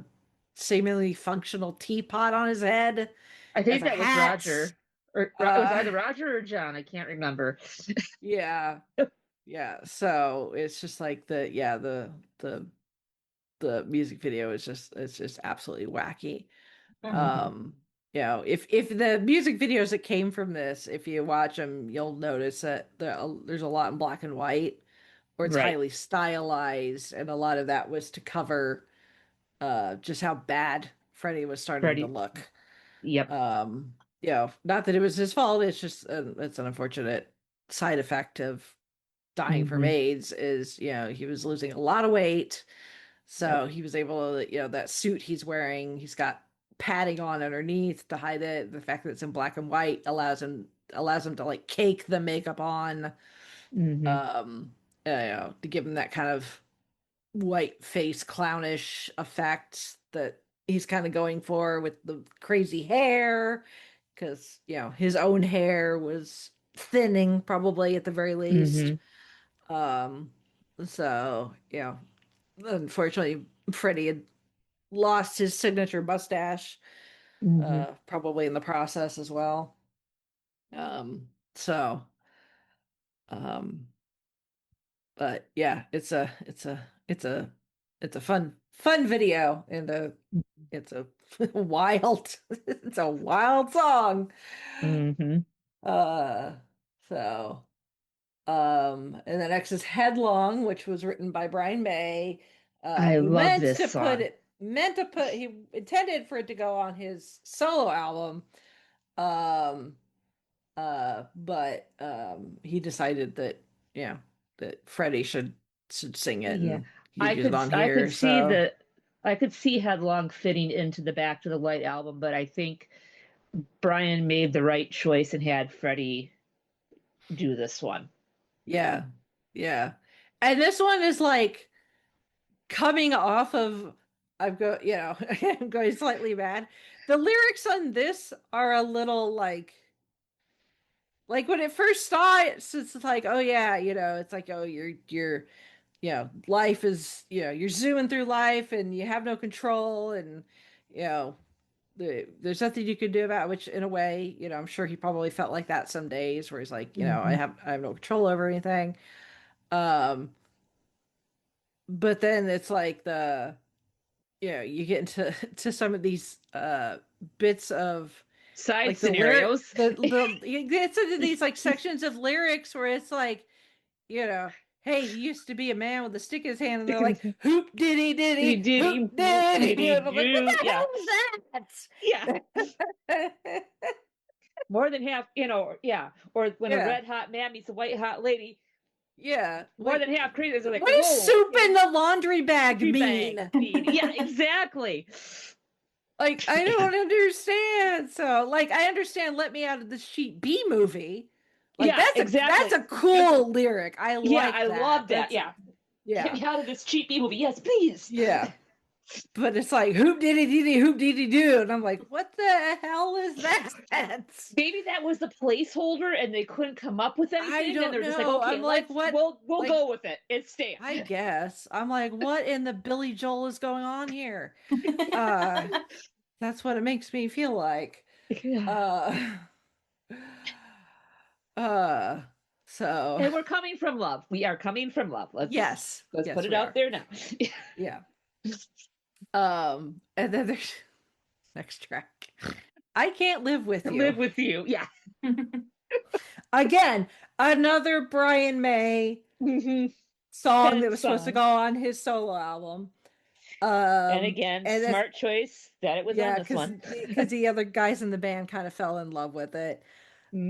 seemingly functional teapot on his head I as think a that was hat. Roger, or it was uh either Roger or John. I can't remember. yeah, yeah, so it's just like the the music video is just, it's just absolutely wacky. Hmm. um if the music videos that came from this, if you watch them, you'll notice that there's a lot in black and white, or it's Right. highly stylized, and a lot of that was to cover just how bad Freddie was starting to Freddie. look. Yep. Not that it was his fault. It's just it's an unfortunate side effect of dying from Hmm. AIDS. Is he was losing a lot of weight, Yep. so he was able to that suit he's wearing. He's got padding on underneath to hide it. The fact that it's in black and white allows him to like cake the makeup on, Hmm. um, to give him that kind of white face clownish effect that he's kind of going for with the crazy hair, because his own hair was thinning probably at the very least. Hmm. um so unfortunately Freddie had lost his signature mustache, Hmm. probably in the process as well. So um but yeah, it's a fun video, and it's a wild it's a wild song. Hmm. uh so and the next is Headlong, which was written by Brian May, I who love this song. he intended for it to go on his solo album. um but he decided that that Freddie should sing it, Yeah. and he'd use it on I could here. see So Headlong fitting into the Back to the White album, but I think Brian made the right choice and had Freddie do this one. yeah, yeah. And this one is like coming off of I'm going slightly bad. The lyrics on this are a little like when it first starts, it's like, oh yeah, it's like, oh, you're life is, you're zooming through life and you have no control, and you know there's nothing you can do about it, which in a way, I'm sure he probably felt like that some days where he's like, I Hmm. have no control over anything. um but then it's like you get into to some of these bits of Side like the lyric scenarios. the you get into these like sections of lyrics where it's like, hey, he used to be a man with a stick in his hand, and they're like, hoop diddy He diddy, did hoop he did diddy. he And I'm like, what do? the Yeah. hell is Yeah. that? More than half, yeah. Or when a Yeah, red hot man meets a white hot lady, yeah. more than half crazy. They're like, What does whoa, soup in okay. the laundry bag Country bag mean? mean. Yeah, exactly. Like, I Yeah. don't understand. So, like, I understand "Let Me Out of the Sheet B movie." Like, Yeah, that's exactly. a Good. cool lyric. I Yeah, like I that. love that. Yeah. Get Yeah, me out of this cheap movie. Yes, please. yeah. But it's like hoop diddy diddy hoop diddy doo, and I'm like, what the hell is that? Maybe that was the placeholder and they couldn't come up with I anything and don't they're just like, know. okay, I'm like, what? we'll Like, go with it. It's Stan. I guess I'm like, what in the Billy Joel is going on here? Uh, that's what it makes me feel like. Yeah. Uh, uh, so And we're coming from love. We are coming from love. yes, Let's put yes, it we out are. there now. Yeah. And then there's next track. I Can't Live With You. Live with you. Yeah. Again, another Brian May Hmm. song that Pen was supposed to song. go on his solo album. And again, And that's, smart choice that it was on yeah, this one. because the other guys in the band kind of fell in love with it. Hmm.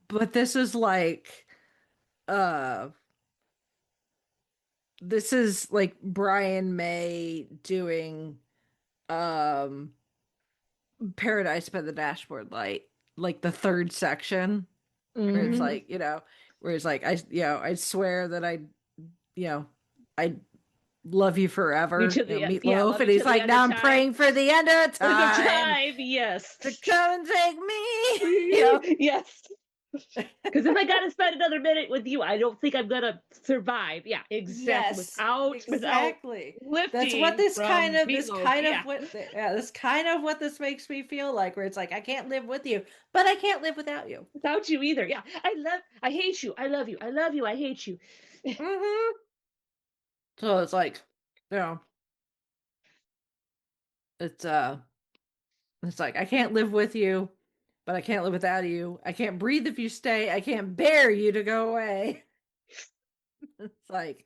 But uh this is like Brian May doing um Paradise by the Dashboard Light, like the third section, where it's Hmm. like, where it's like, I swear that I love you Me forever, to the yeah, Meatloaf, love and you he's to the like, end now of I'm time. praying for the end of End of time time, yes. to come and take me. Yes. Because if I gotta spend another minute with you, I don't think I'm gonna survive. Yeah, exactly. Yes, Without exactly. That's what lifting from Meatloaf. Yeah. this kind of what this makes me feel like, where it's like, I can't live with you, but I can't live without you. Without you either. Yeah. I hate you. I love you. I love you. I hate you. Hmm. So it's like, you know, it's It's like, I can't live with you, but I can't live without you. I can't breathe if you stay. I can't bear you to go away. It's like,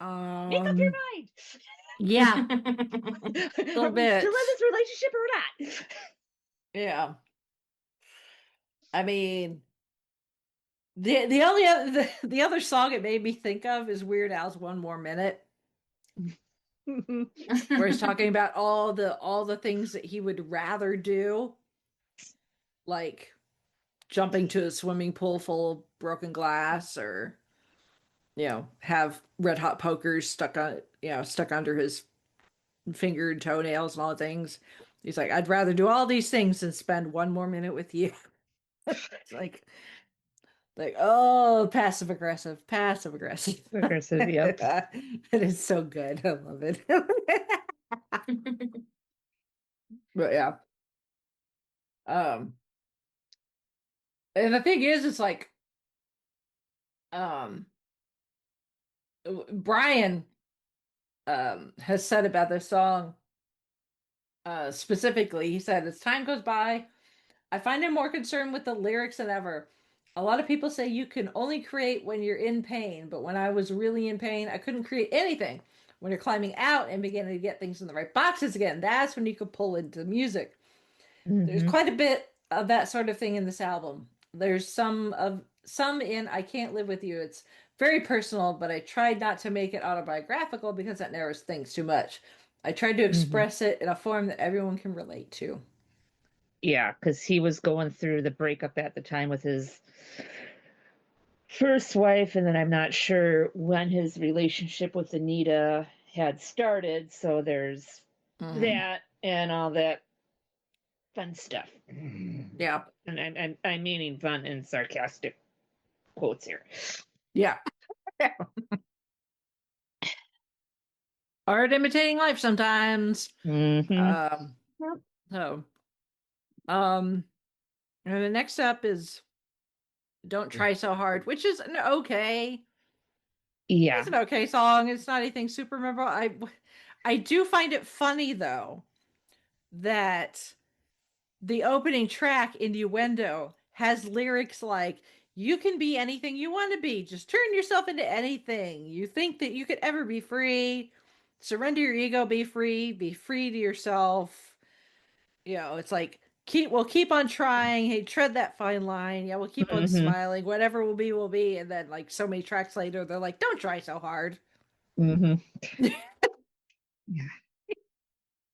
Make up your mind. yeah, a little Are we bit. still in this relationship or not? Yeah. I mean, the only other the other song it made me think of is Weird Al's One More Minute, where he's talking about all the things that he would rather do, like jumping to a swimming pool full of broken glass, or have red hot pokers stuck under his finger and toenails and all the things. He's like, I'd rather do all these things than spend one more minute with you. It's like, oh, passive aggressive, passive aggressive. Aggressive, yep. It is so good. I love it. But yeah. Um, and the thing is, it's like, um, Brian has said about this song, specifically, he said, as time goes by, I find him more concerned with the lyrics than ever. A lot of people say you can only create when you're in pain, but when I was really in pain, I couldn't create anything. When you're climbing out and beginning to get things in the right boxes again, that's when you could pull into music. There's Mm-hmm. quite a bit of that sort of thing in this album. There's some in I Can't Live With You. It's very personal, but I tried not to make it autobiographical because that narrows things too much. I tried to Mm-hmm. express it in a form that everyone can relate to. Yeah, because he was going through the breakup at the time with his first wife, and then I'm not sure when his relationship with Anita had started. So there's Hmm. that and all that fun stuff. And Yeah. I'm meaning fun and sarcastic quotes here. Yeah. Art imitating life sometimes. Mm-hmm. Um, so, um, and the next up is Don't Try So Hard, which is an okay. It's Yeah. an okay song. It's not anything super memorable. I do find it funny though that the opening track, Innuendo, has lyrics like, you can be anything you want to be. Just turn yourself into anything. You think that you could ever be free. Surrender your ego, be free to yourself. It's like, keep on trying. Hey, tread that fine line. Yeah, we'll keep on Mm-hmm. smiling. Whatever will be, will be. And then like so many tracks later, they're like, don't try so hard. Mm-hmm. Yeah.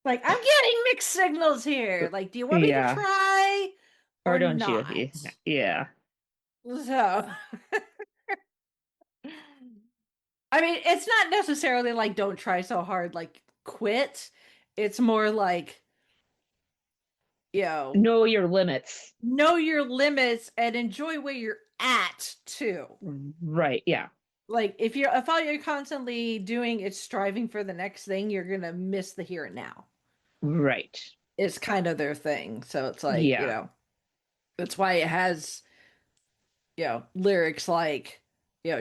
Like, I'm getting mixed signals here. Like, do you want me to Yeah. try Or or don't you? not? Yeah. So, I mean, it's not necessarily like don't try so hard, like quit. It's more like, you know, Know your limits. know your limits and enjoy where you're at too. Right. Yeah. Like if all you're constantly doing is striving for the next thing, you're gonna miss the here and now. Right. It's kind of their thing. So it's like, Yeah. that's why it has, lyrics like,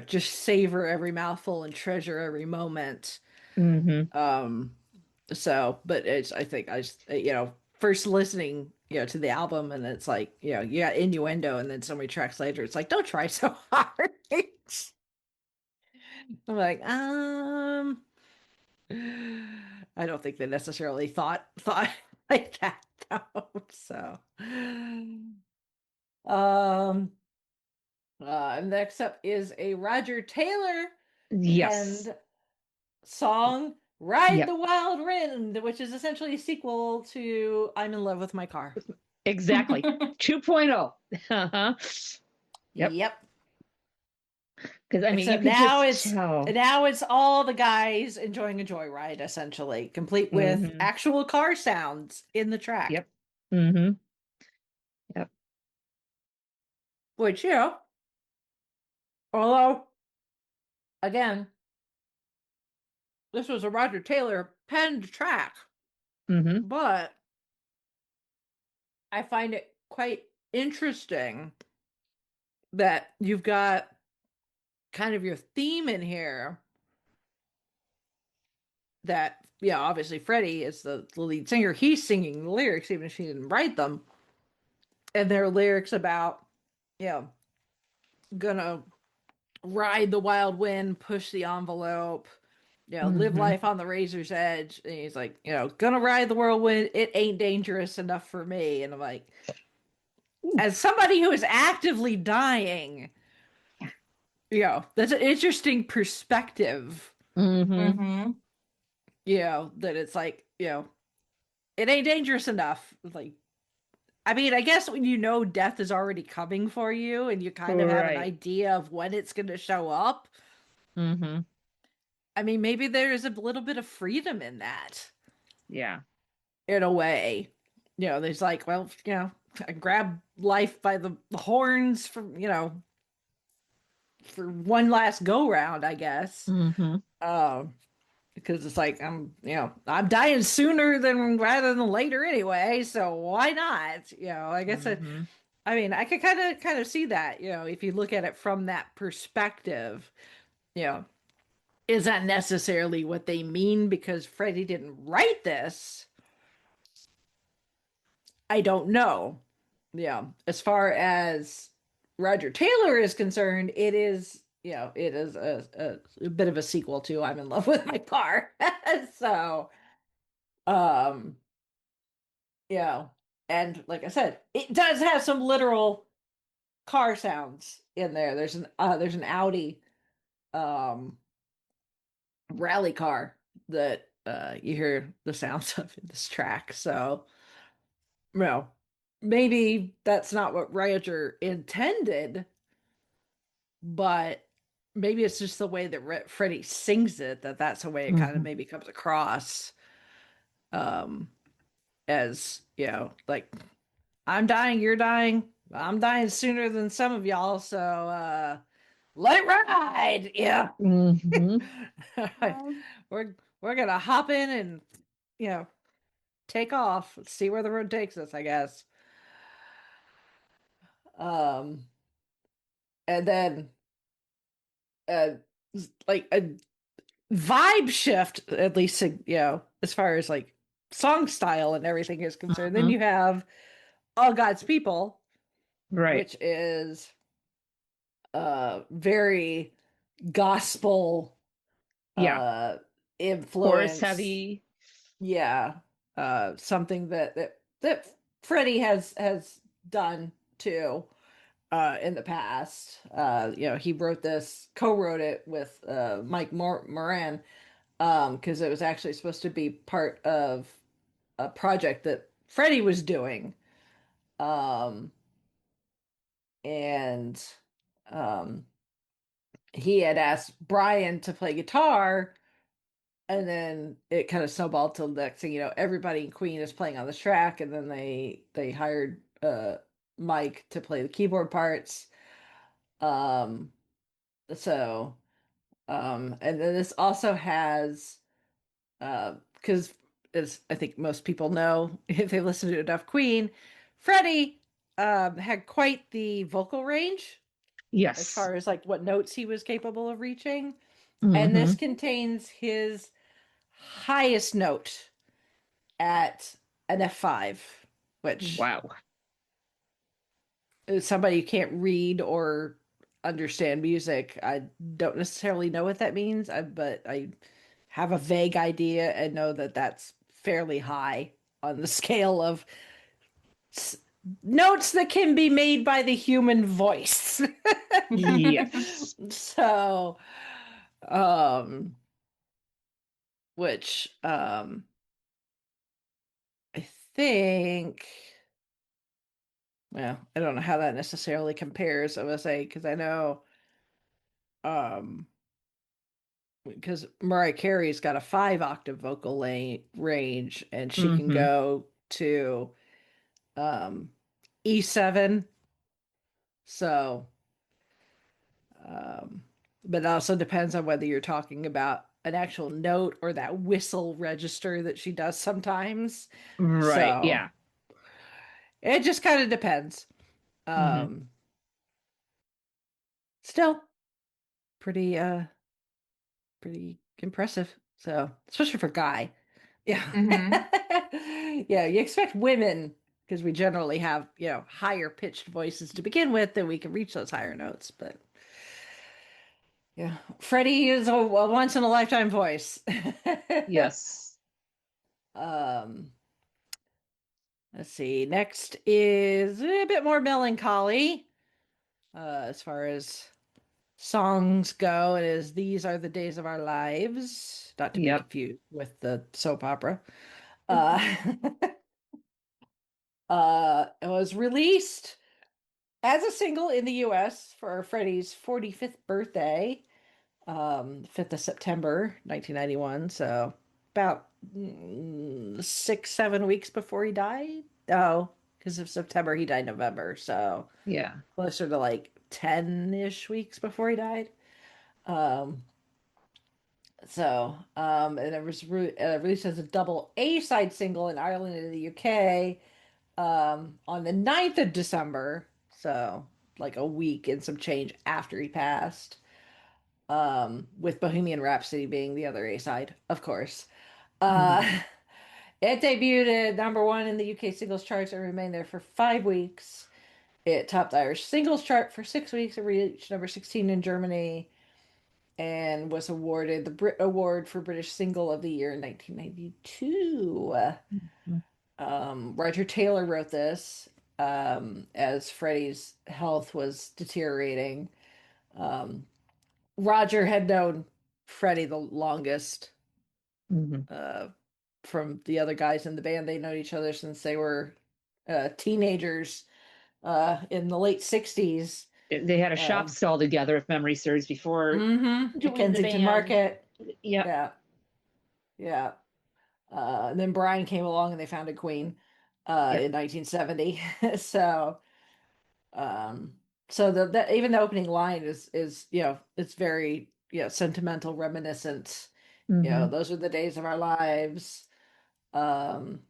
just savor every mouthful and treasure every moment. Mm-hmm. Um, so, but it's, I think I just, first listening, to the album, and it's like, you got Innuendo, and then so many tracks later, it's like, don't try so hard. I'm like, I don't think they necessarily thought like that though. So, um, next up is a Roger Taylor Yes. penned song, Ride the Yep. Wild Wind, which is essentially a sequel to I'm in Love with My Car. Exactly. 2.0. Uh-huh. Yep. Yep. Because I mean, you Except could just tell. now it's all the guys enjoying a joyride, essentially, complete with Mm-hmm. actual car sounds in the track. Yep. Mm-hmm. Yep. Which, although again, this was a Roger Taylor penned track, Mm-hmm. but I find it quite interesting that you've got kind of your theme in here that yeah, obviously Freddie is the lead singer. He's singing the lyrics, even if he didn't write them. And their lyrics about, you know, gonna ride the wild wind, push the envelope, live Mm-hmm. life on the razor's edge. And he's like, gonna ride the whirlwind. It ain't dangerous enough for me. And I'm like, as somebody who is actively dying, that's an interesting perspective. Mm-hmm. Mm-hmm. That it's like, it ain't dangerous enough. Like, I mean, I guess when death is already coming for you and you kind of have an Right. idea of when it's going to show up, Mm-hmm. I mean, maybe there's a little bit of freedom in that, Yeah. in a way. There's like, well, I grab life by the horns for one last go round, I guess. Mm-hmm. Um, because it's like I'm dying sooner than rather than later anyway, so why not? I guess Mm-hmm. I mean, I could kind of see that, if you look at it from that perspective, you know, is that necessarily what they mean because Freddie didn't write this? I don't know. As far as Roger Taylor is concerned, it is a bit of a sequel to I'm in love with my car. So, um, yeah. And like I said, it does have some literal car sounds in there. There's an Audi um rally car that you hear the sounds of in this track. So, well, maybe that's not what Rioter intended, but maybe it's just the way that Freddie sings it that's the way it kind of Mm-hmm. maybe comes across um as, like I'm dying, you're dying. I'm dying sooner than some of y'all, so let it ride. Yeah. Mm-hmm. we're gonna hop in and you know take off. Let's see where the road takes us, I guess. Um, and then uh, like a vibe shift, at least as far as like song style and everything is concerned. Then Mm-hmm. you have All God's People, Right. which is very gospel Yeah. uh Chorus influence. heavy. Yeah. Something that Freddie has done too in the past. He co-wrote it with Mike Moran because it was actually supposed to be part of a project that Freddie was doing. Um and um he had asked Brian to play guitar, and then it kind of snowballed till the next thing everybody in Queen is playing on this track, and then they hired Mike to play the keyboard parts. Um so and then this also has because as I think most people know if they listen to enough Queen, Freddie had quite the vocal range as Yes. far as like what notes he was capable of reaching. And this Mm-hmm. contains his highest note at an F5, which Wow. is somebody who can't read or understand music. I don't necessarily know what that means, but I have a vague idea and know that that's fairly high on the scale of s- notes that can be made by the human voice. Yes. So, um, which I think, well, I don't know how that necessarily compares, I would say, because I know, um, because Mariah Carey's got a 5 octave vocal range, and she can Mm-hmm. go to um, E7. So, um, but it also depends on whether you're talking about an actual note or that whistle register that she does sometimes. Right. So Yeah. it just kind of depends. Mm-hmm. Um, Still pretty pretty impressive. So especially for Guy. Yeah. Mm-hmm. Yeah, you expect women, because we generally have, higher pitched voices to begin with, that we can reach those higher notes. But yeah, Freddie is a once in a lifetime voice. Yes. um, let's see. Next is a bit more melancholy, as far as songs go. It is These Are the Days of Our Lives, not to be Yep. confused with the soap opera. Uh, it was released as a single in the US for Freddie's 45th birthday, 5th of September, 1991. So about 6, 7 weeks before he died. Oh, because of September, he died November. So Yeah. closer to like 10-ish weeks before he died. Um, and it was released as a double A side single in Ireland and the UK, on the 9th of December. So, like a week and some change after he passed. With Bohemian Rhapsody being the other A side, of course. Mhm. Uh, it debuted at number one in the UK singles charts and remained there for 5 weeks. It topped the Irish singles chart for 6 weeks and reached number 16 in Germany, and was awarded the Brit Award for British Single of the Year in 1992. Mhm. Roger Taylor wrote this, as Freddie's health was deteriorating. Um, Roger had known Freddie the longest, Mhm. uh, from the other guys in the band. They know each other since they were teenagers, in the late 60s. They had a shop Um, stall together, if memory serves, before at joining the Kensington band. Market. Yep. Yeah, yeah. And then Brian came along and they founded Queen, Yep. in 1970. So, um, even the opening line is it's very, sentimental, reminiscent. Hmm. Those are the days of our lives. Um,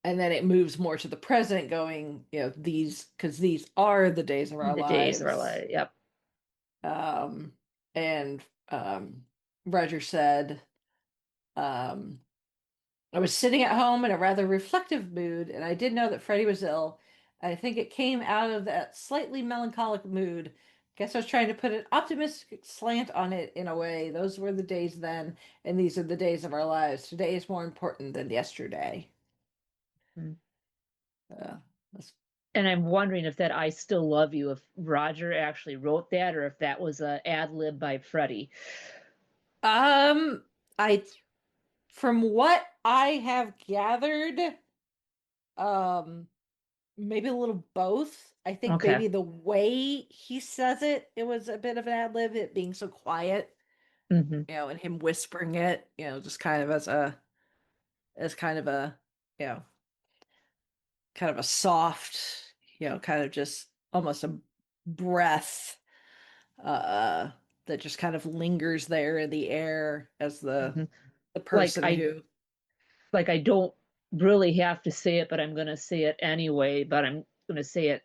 and then it moves more to the present, going, these are the days of our The days of our lives. life. Yep. Um, and Roger said, um, I was sitting at home in a rather reflective mood, and I did know that Freddie was ill. I think it came out of that slightly melancholic mood. Guess I was trying to put an optimistic slant on it in a way. Those were the days then, and these are the days of our lives. Today is more important than yesterday. Mm. Uh, that's- And I'm wondering if that "I Still Love You," if Roger actually wrote that, or if that was a ad lib by Freddie. um, I, from what I have gathered, um, maybe a little both. I think Okay. maybe the way he says it, it was a bit of an ad lib, it being so quiet, Hmm. and him whispering it, just kind of as kind of a, you know, kind of a soft, kind of just almost a breath, uh, that just kind of lingers there in the air as the Hmm. the Like person I who, like I don't really have to say it, but I'm gonna say it anyway. But I'm gonna say it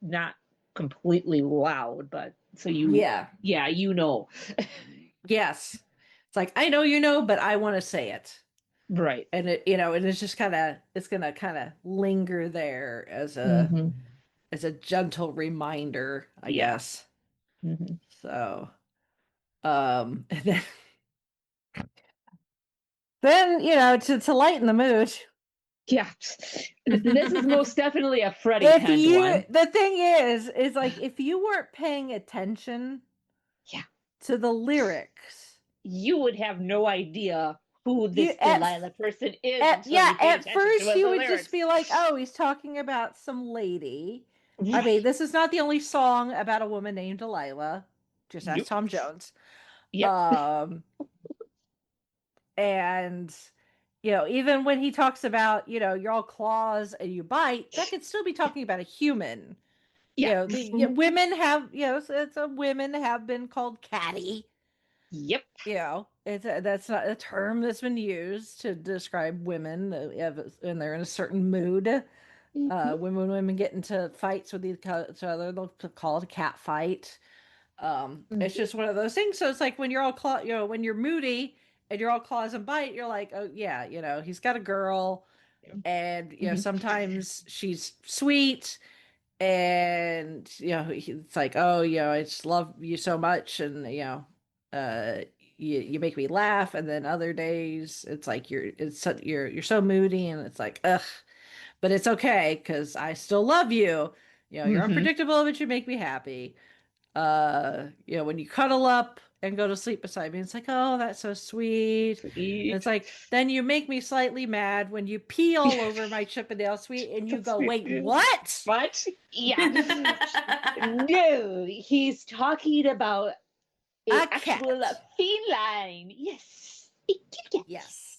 not completely loud, but so you, yeah, yeah, you know. yes. It's like, I know but I want to say it. Right. And and it's just it's gonna kind of linger there as Hmm. a gentle reminder, I Yeah. guess. Hmm. So, and then, to lighten the mood, Yeah. This is most definitely a Freddie if penned you one. the thing is like, if you weren't paying attention Yeah. to the lyrics, You would have no idea who you this Delilah person is until yeah, you paid at attention to first the you would just lyrics. be like, oh, he's talking about some lady. I mean, Right. this is not the only song about a woman named Delilah. Just ask Nope. Tom Jones. Yep. Um, and even when he talks about, you're all claws and you bite, that could still be talking about a human. Yeah. Women have, women have been called catty. Yep. That's not a term that's been used to describe women, and they're in a certain mood. Hmm. When women get into fights with each other, they'll call it a cat fight. It's Hmm. just one of those things. So it's like when you're all when you're moody and you're all claws and bite, you're like, oh yeah, he's got a girl, and sometimes she's sweet, and it's like, oh, I just love you so much, and uh, you make me laugh, and then other days it's like you're so moody, and it's like, ugh, but it's okay because I still love you. You're unpredictable, but you make me happy. When you cuddle up and go to sleep beside me, it's like, oh, that's so sweet. And it's like, then you make me slightly mad when you pee all over my Chippendale suite and you go, wait, what? What? Yeah. No, he's talking about A actual cat. feline. Yes. A kitty cat. Yes.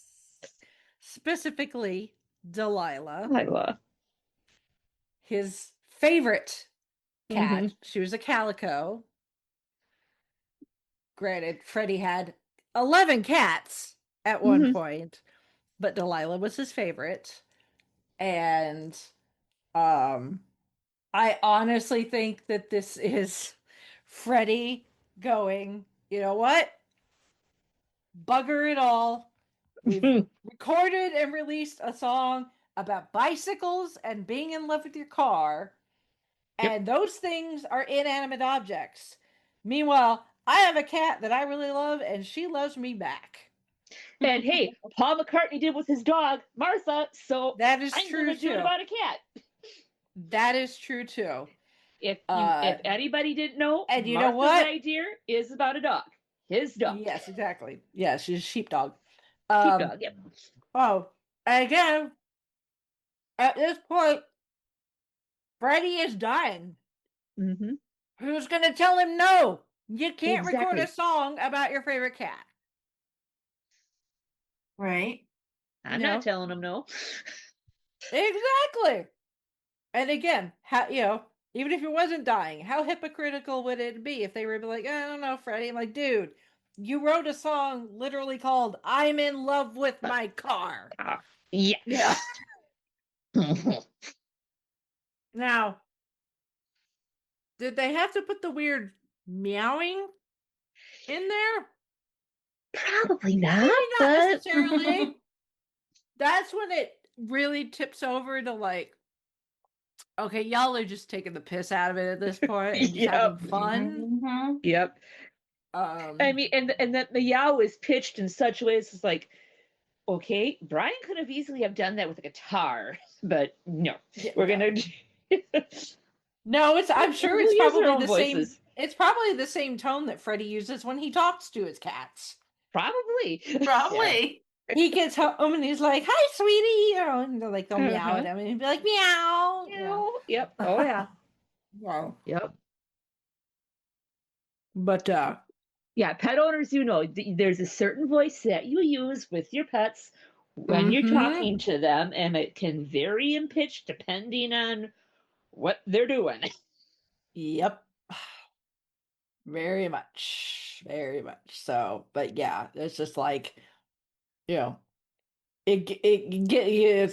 Specifically, Delilah, Lila. his favorite cat. She was a calico. Granted, Freddie had 11 cats at one point, but Delilah was his favorite. And I honestly think that this is Freddie going, you know what? Bugger it all. We've recorded and released a song about bicycles and being in love with your car. And those things are inanimate objects. Meanwhile, I have a cat that I really love, and she loves me back. And hey, Paul McCartney did with his dog, Martha, so that is I'm true gonna do it about a cat. That is true too. If anybody didn't know, and you Martha's know what? idea is about a dog. His dog. Yes, exactly. Yeah, she's a sheepdog. Sheepdog, yep. Oh, again, at this point, Freddie is dying. Who's going to tell him no? You can't record a song about your favorite cat. Right. I'm not telling him no. Exactly. And again, even if he wasn't dying, how hypocritical would it be if they were like, I don't know, Freddie? I'm like, dude, you wrote a song literally called I'm in love with my car. Yeah. Now, did they have to put the weird meowing in there? Probably not. Maybe not necessarily. That's when it really tips over to like, okay, y'all are just taking the piss out of it at this point and just having fun. Yep. I mean, and that meow is pitched in such ways it's like, okay, Brian could have easily have done that with a guitar, but no, we're gonna. No, I'm sure it's probably the same. It's probably the same tone that Freddie uses when he talks to his cats. Probably. He gets home and he's like, "Hi, sweetie," and they're like, they'll meow at him, and he'd be like, "Meow." Yep. Oh yeah. Wow. Yep. But yeah, pet owners, there's a certain voice that you use with your pets when you're talking to them, and it can vary in pitch depending on what they're doing. Yep. Very much. Very much. So, but yeah, it's just like, it's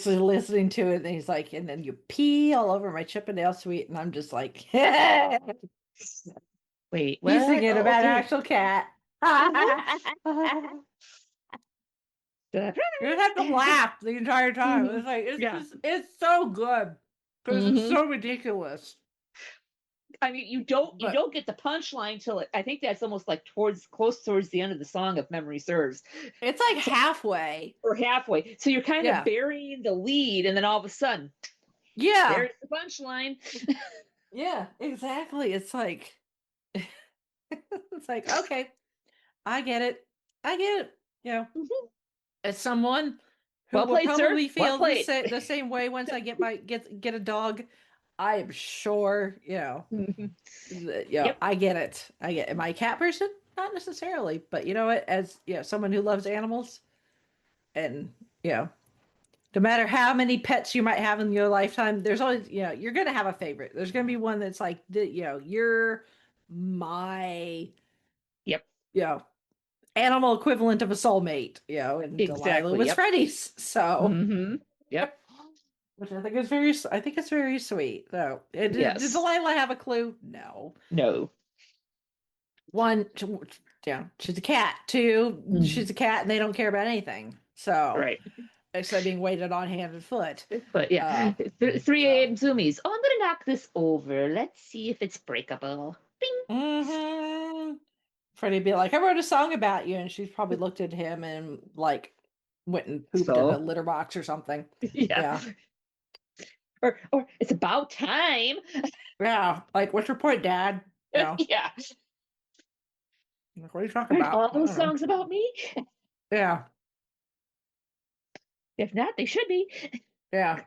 listening to it, and he's like, and then you pee all over my Chippendale suite, and I'm just like, wait, what? He's thinking about an actual cat. You just have to laugh the entire time. It's like it's so good because it's so ridiculous. I mean, you don't get the punchline till I think that's almost like close towards the end of the song, if memory serves. It's like halfway. So you're kind of burying the lead, and then all of a sudden, there's the punchline. Yeah, exactly. It's like, okay, I get it. As someone who will probably feel the same way once I get a dog, I am sure, I get it. Am I a cat person? Not necessarily, but you know what? As someone who loves animals, and no matter how many pets you might have in your lifetime, there's always, you're gonna have a favorite. There's gonna be one that's like, you're my, animal equivalent of a soulmate, and Delilah was Freddie's. So, yep. Which I think is very sweet. So, did Delilah have a clue? No. No. One, she's a cat too. Mhm. She's a cat, and they don't care about anything. So, Right. except being waited on hand and foot. But yeah, 3 So. a.m. zoomies. Oh, I'm gonna knock this over. Let's see if it's breakable. Bing. Mm-hmm. Freddie be like, I wrote a song about you, and she's probably looked at him and like went and pooped in a So litter box or something. yeah. Yeah. Or it's about time. Yeah. Like, what's your point, Dad? Yeah. Like, what are you talking Aren't about? all I don't those know. songs about me? Yeah. If not, they should be. Yeah.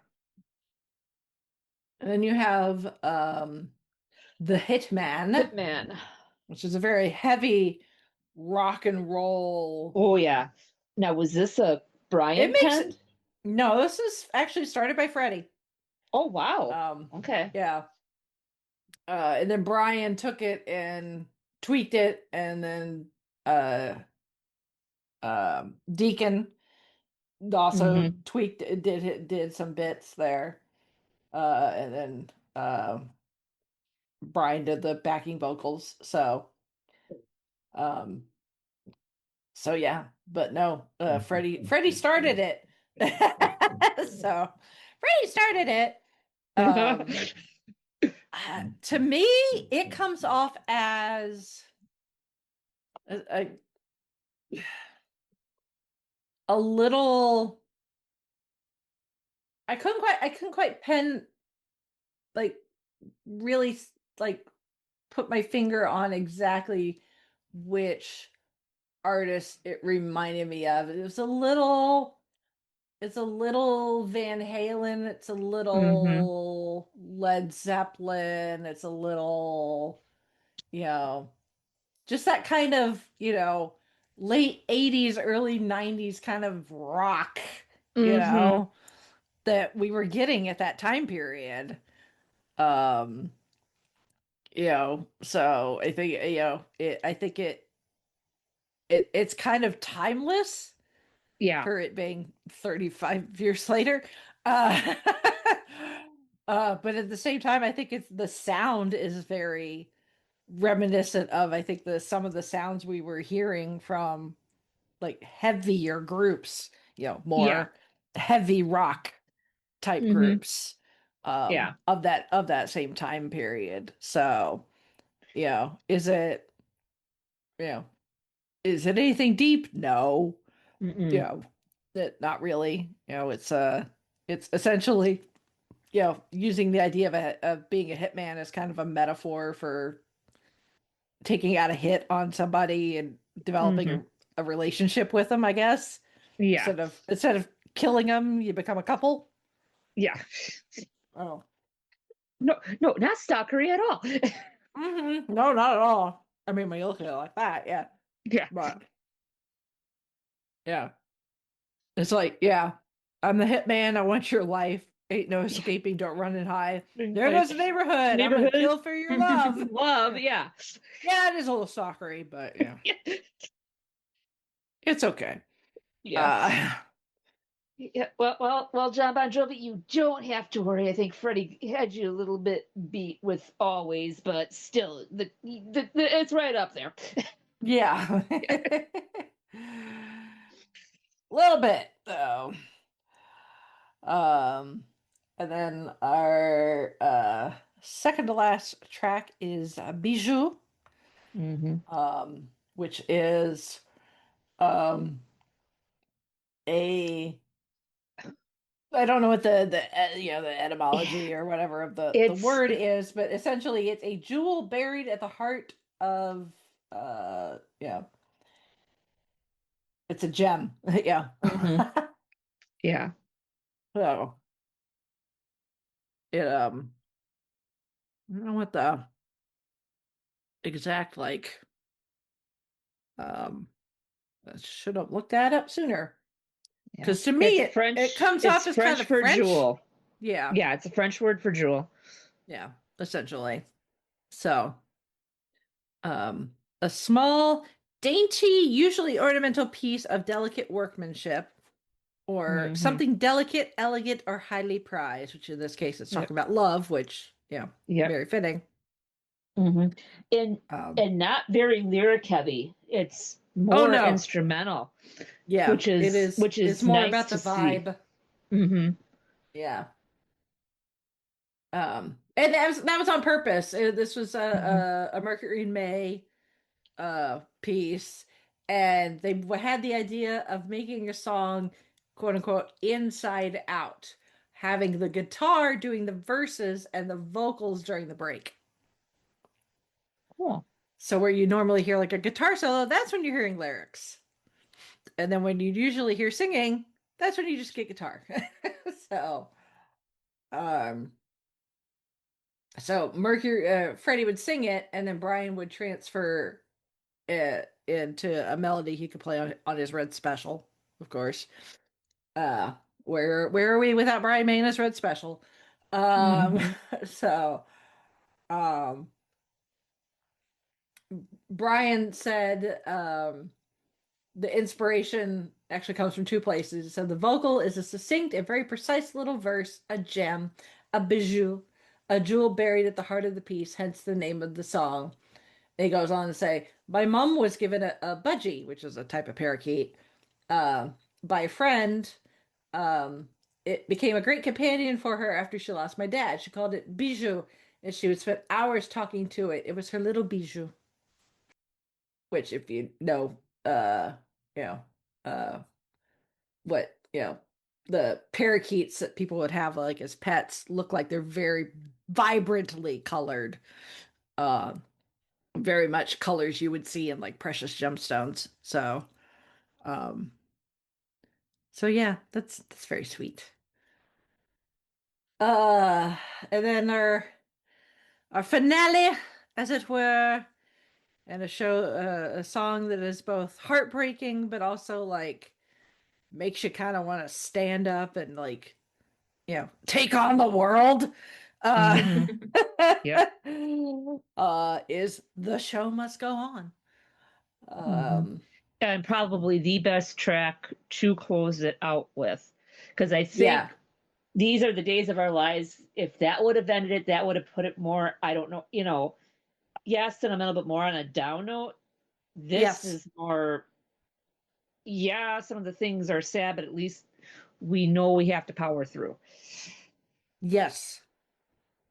And then you have the Hitman, Man. which is a very heavy rock and roll. Oh yeah. Now was this a It Brian makes pen? it. No, this is actually started by Freddie. Oh wow. Um, Okay. yeah. And then Brian took it and tweaked it, and then uh, Deacon also Mm-hmm. tweaked it, did some bits there, and then Brian did the backing vocals. Um, so yeah, but no, Freddie started it. So Freddie started it. Um, to me, it comes off as a, a little. I couldn't quite pen like really like put my finger on exactly which artist it reminded me of. It's a little Van Halen, it's a Mm-hmm. little Led Zeppelin, it's a little, you know, just that kind of, late 80s, early 90s kind of rock, you Mm-hmm. know, that we were getting at that time period. Um, so I think, I think it's kind of timeless Yeah. for it being 35 years later. Uh, but at the same time, I think the sound is very reminiscent of, I think, the some of the sounds we were hearing from like heavier groups, Yeah. more heavy rock type Mm-hmm. groups Yeah. of that same time period. So, is it, you know, is it anything deep? No. you Mm-mm. know that not really. It's essentially, using the idea of being a hitman as kind of a metaphor for taking out a hit on somebody and developing Mm-hmm. a relationship with them, I guess. Yeah. Instead of killing them, you become a couple. Yeah. Oh. No, no, not stalkery at all. No, not at all. I mean, when you look at it like that, yeah. Yeah. But yeah, it's like, yeah, I'm the hitman. I want your life. Ain't no Yeah. escaping. Don't run and hide. There Like, goes the neighborhood. I'm gonna neighborhood kill for your love. love, Yeah, yeah. yeah, it is a little stalkery, but yeah, it's okay. Yeah. Uh, Yeah. Well, John Bon Jovi, you don't have to worry. I think Freddie had you a little bit beat with Always, but still, it's right up there. yeah, a little bit though. Um, and then our second to last track is Bijou, Mm-hmm. which is um a I don't know what the etymology or whatever of the It's word is, but essentially it's a jewel buried at the heart of yeah, it's a gem. Yeah. Mhm. Yeah. So it I don't know what the exact like um I should have looked that up sooner. Yeah. Because to me It's it French. comes It's off as kind French of for French. jewel. Yeah. Yeah, it's a French word for jewel. Yeah, essentially. So a small, dainty, usually ornamental piece of delicate workmanship, or Mm-hmm. something delicate, elegant, or highly prized, which in this case it's Yep. talking about love, which, Yep. very fitting. Mm-hmm. And Um, and not very lyric heavy. It's Oh more no. instrumental, Yeah, which it is is. which is It's more nice about to the see. vibe. Hmm. Yeah. And that was on purpose. This was Hmm. a Mercury in May piece, and they had the idea of making a song, quote unquote, inside out, having the guitar doing the verses and the vocals during the break. Cool. So where you normally hear like a guitar solo, that's when you're hearing lyrics. And then when you usually hear singing, that's when you just get guitar. So, um, so Mercury, Freddie would sing it, and then Brian would transfer it into a melody he could play on his Red Special, of course. Uh, where are we without Brian May's Red Special? Um, Hmm. so, um, Brian said, the inspiration actually comes from two places. So the vocal is a succinct and very precise little verse, a gem, a bijou, a jewel buried at the heart of the piece, hence the name of the song. He goes on to say, my mom was given a budgie, which is a type of parakeet, uh, by a friend. Um, it became a great companion for her after she lost my dad. She called it bijou, and she would spend hours talking to it. It was her little bijou, which, if you know, you know, uh, what the parakeets that people would have like as pets look like, they're very vibrantly colored, uh, very much colors you would see in like precious gemstones. Um so yeah, that's very sweet. uh and then our finale, as it were, and a song that is both heartbreaking but also like makes you kind of want to stand up and like, take on the world. Uh, Hmm. Yep. is The Show Must Go On. Hmm. Um, And probably the best track to close it out with, because I yeah, think these are the days of our lives. If that would have ended it, that would have put it more, I don't know, yes, sentimental, but more on a down note. This yes, is more, yeah, some of the things are sad, but at least we know we have to power through. yes,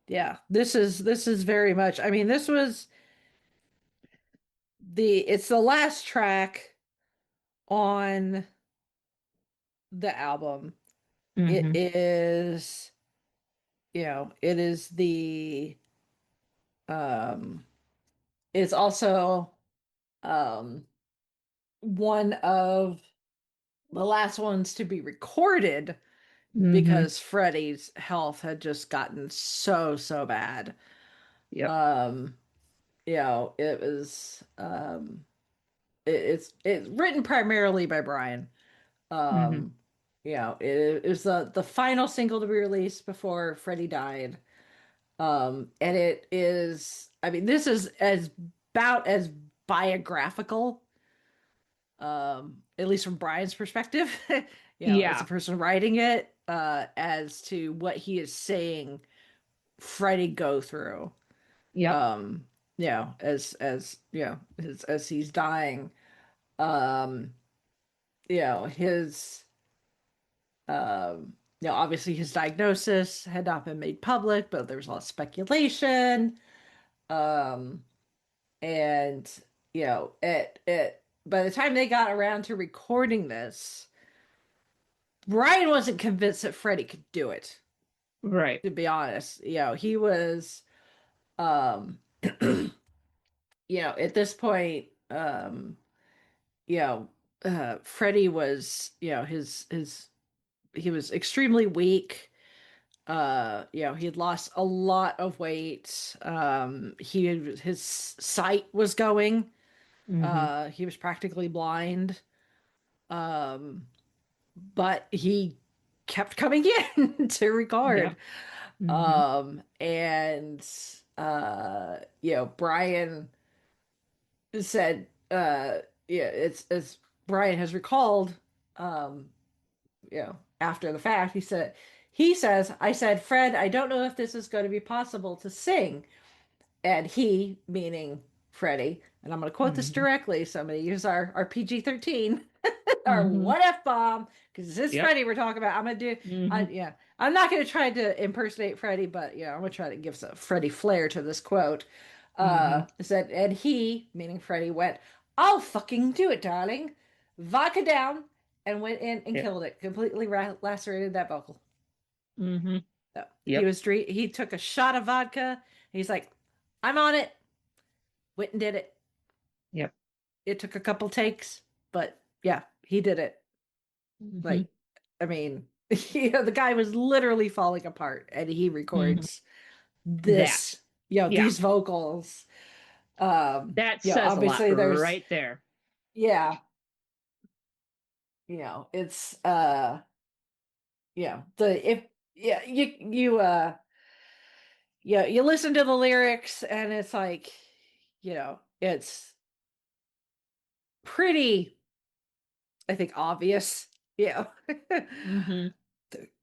yeah. This is very much. I mean, this was it's the last track on the album. It Hmm. is, it is um, it's also um one of the last ones to be recorded Hmm. because Freddie's health had just gotten so bad. Yep. Um, it was it's written primarily by Brian. Hmm. Um, it was the final single to be released before Freddie died. And it is, I mean, this is as about as biographical, at least from Brian's perspective, as a Yeah. person writing it, as to what he is saying Freddie go through. Yep. Um, as he's dying. Um, his obviously his diagnosis had not been made public, but there was a lot of speculation. Um, and it by the time they got around to recording this, Brian wasn't convinced that Freddie could do it, Right. to be honest. He was, um, at this point, Freddie was, he was extremely weak. He had lost a lot of weight. His sight was going. Hmm. He was practically blind. Um, but he kept coming in to record. Yep. Hmm. And Brian said, it's Brian has recalled, um, after the fact, he says, I said, Fred, I don't know if this is going to be possible to sing. And he, meaning Freddie, and I'm going to quote this Hmm. directly, so I'm going to use our PG-13 our Hmm. what F bomb because this is Yep. Freddie we're talking about. I'm going to do, Hmm. yeah, I'm not going to try to impersonate Freddie, but yeah, I'm going to try to give some Freddie flair to this quote. Hmm. Said, and he, meaning Freddie, went, "I'll fucking do it, darling." Vodka down and went in and Yep. killed it. Completely lacerated that vocal. Hmm. So Yep. he took a shot of vodka. He's like, "I'm on it." Went and did it. Yep. It took a couple takes, but yeah, he did it. Hmm. Like, I mean, the guy was literally falling apart, and he Hmm. records That. this, Yeah. these vocals. That says a lot Obviously there's, right there. yeah, it's the if yeah you listen to the lyrics and it's like, it's pretty, I think, obvious, Hmm.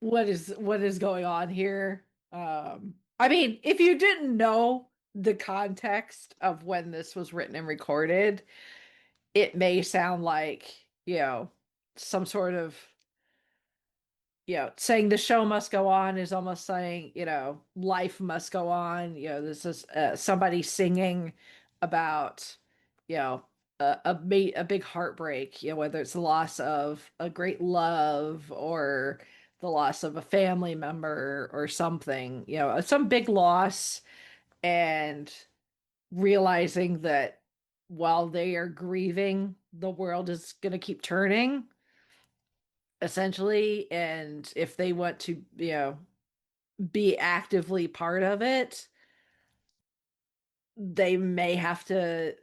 what is going on here. I mean, if you didn't know the context of when this was written and recorded, it may sound like, some sort of, saying the show must go on is almost saying, life must go on. This is somebody singing about, a big heartbreak, whether it's the loss of a great love or the loss of a family member or something, some big loss, and realizing that while they are grieving, the world is going to keep turning, essentially. And if they want to, be actively part of it, they may have to,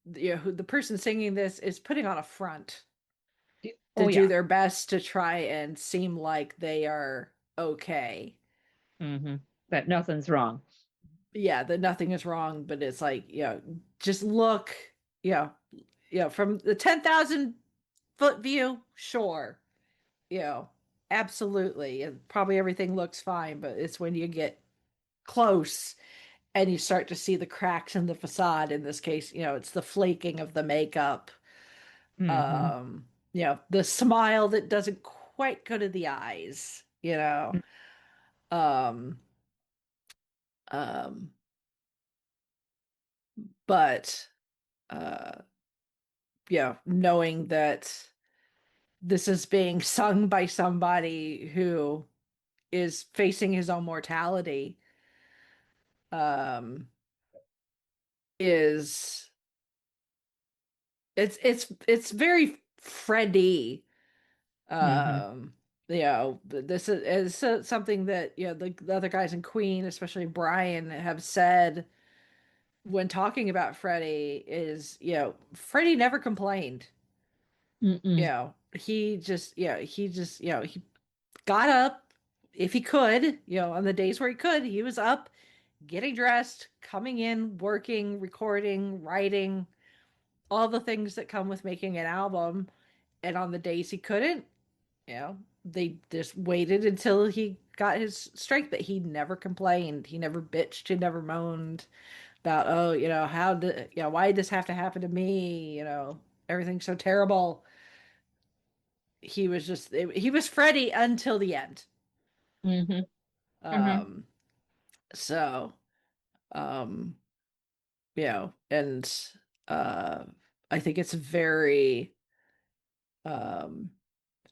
the person singing this is putting on a front to Oh do yeah. their best to try and seem like they are okay. Hmm. But nothing's wrong. Yeah, that nothing is wrong, but it's like, just look, yeah, from the 10,000-foot view, sure, you know, absolutely. And probably everything looks fine, but it's when you get close and you start to see the cracks in the facade. In this case, it's the flaking of the makeup. Hmm. The smile that doesn't quite go to the eyes, Um, um, but uh, knowing that this is being sung by somebody who is facing his own mortality, um, is it's very Freddie. Hmm. This is something that, the other guys in Queen, especially Brian, have said when talking about Freddie is, Freddie never complained. Mm-mm. He got up if he could, on the days where he could, he was up, getting dressed, coming in, working, recording, writing, all the things that come with making an album. And on the days he couldn't, they just waited until he got his strength, but he never complained. He never bitched. He never moaned about, oh, how did, why did this have to happen to me? Everything's so terrible. He was Freddie until the end. Hmm. Hmm. Um, so, um, and uh, I think it's very, um,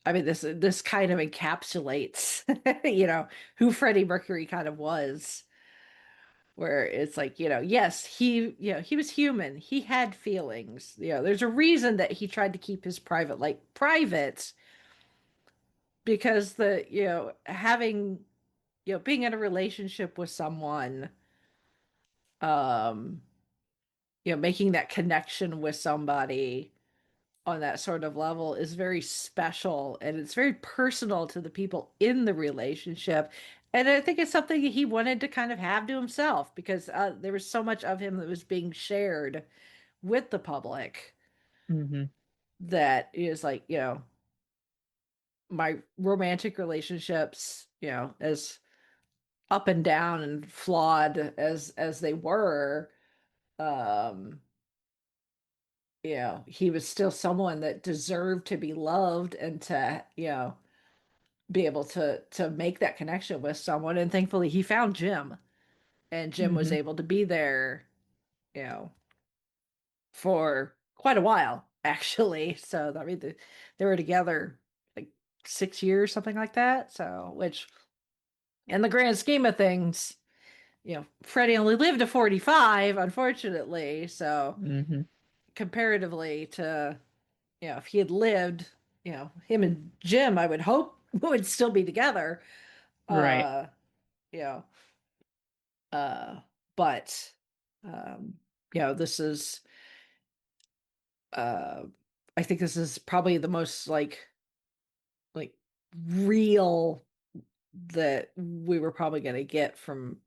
I mean, this kind of encapsulates, who Freddie Mercury kind of was, where it's like, yes, he was human. He had feelings. There's a reason that he tried to keep his private life private, because having, being in a relationship with someone, um, making that connection with somebody on that sort of level is very special, and it's very personal to the people in the relationship. And I think it's something he wanted to kind of have to himself, because there was so much of him that was being shared with the public, Hmm. that is like, my romantic relationships, as up and down and flawed as they were, um he was still someone that deserved to be loved and to, be able to make that connection with someone. And thankfully he found Jim, and Jim was Hmm. able to be there, you know, for quite a while, actually. So I mean, they were together like 6 years, something like that. So, which in the grand scheme of things, Freddie only lived to 45, unfortunately. So Hmm. comparatively to, if he had lived, him and Jim, I would hope would still be together. Right. Uh, you know, uh, but um, this is uh I think this is probably the most like real that we were probably going to get from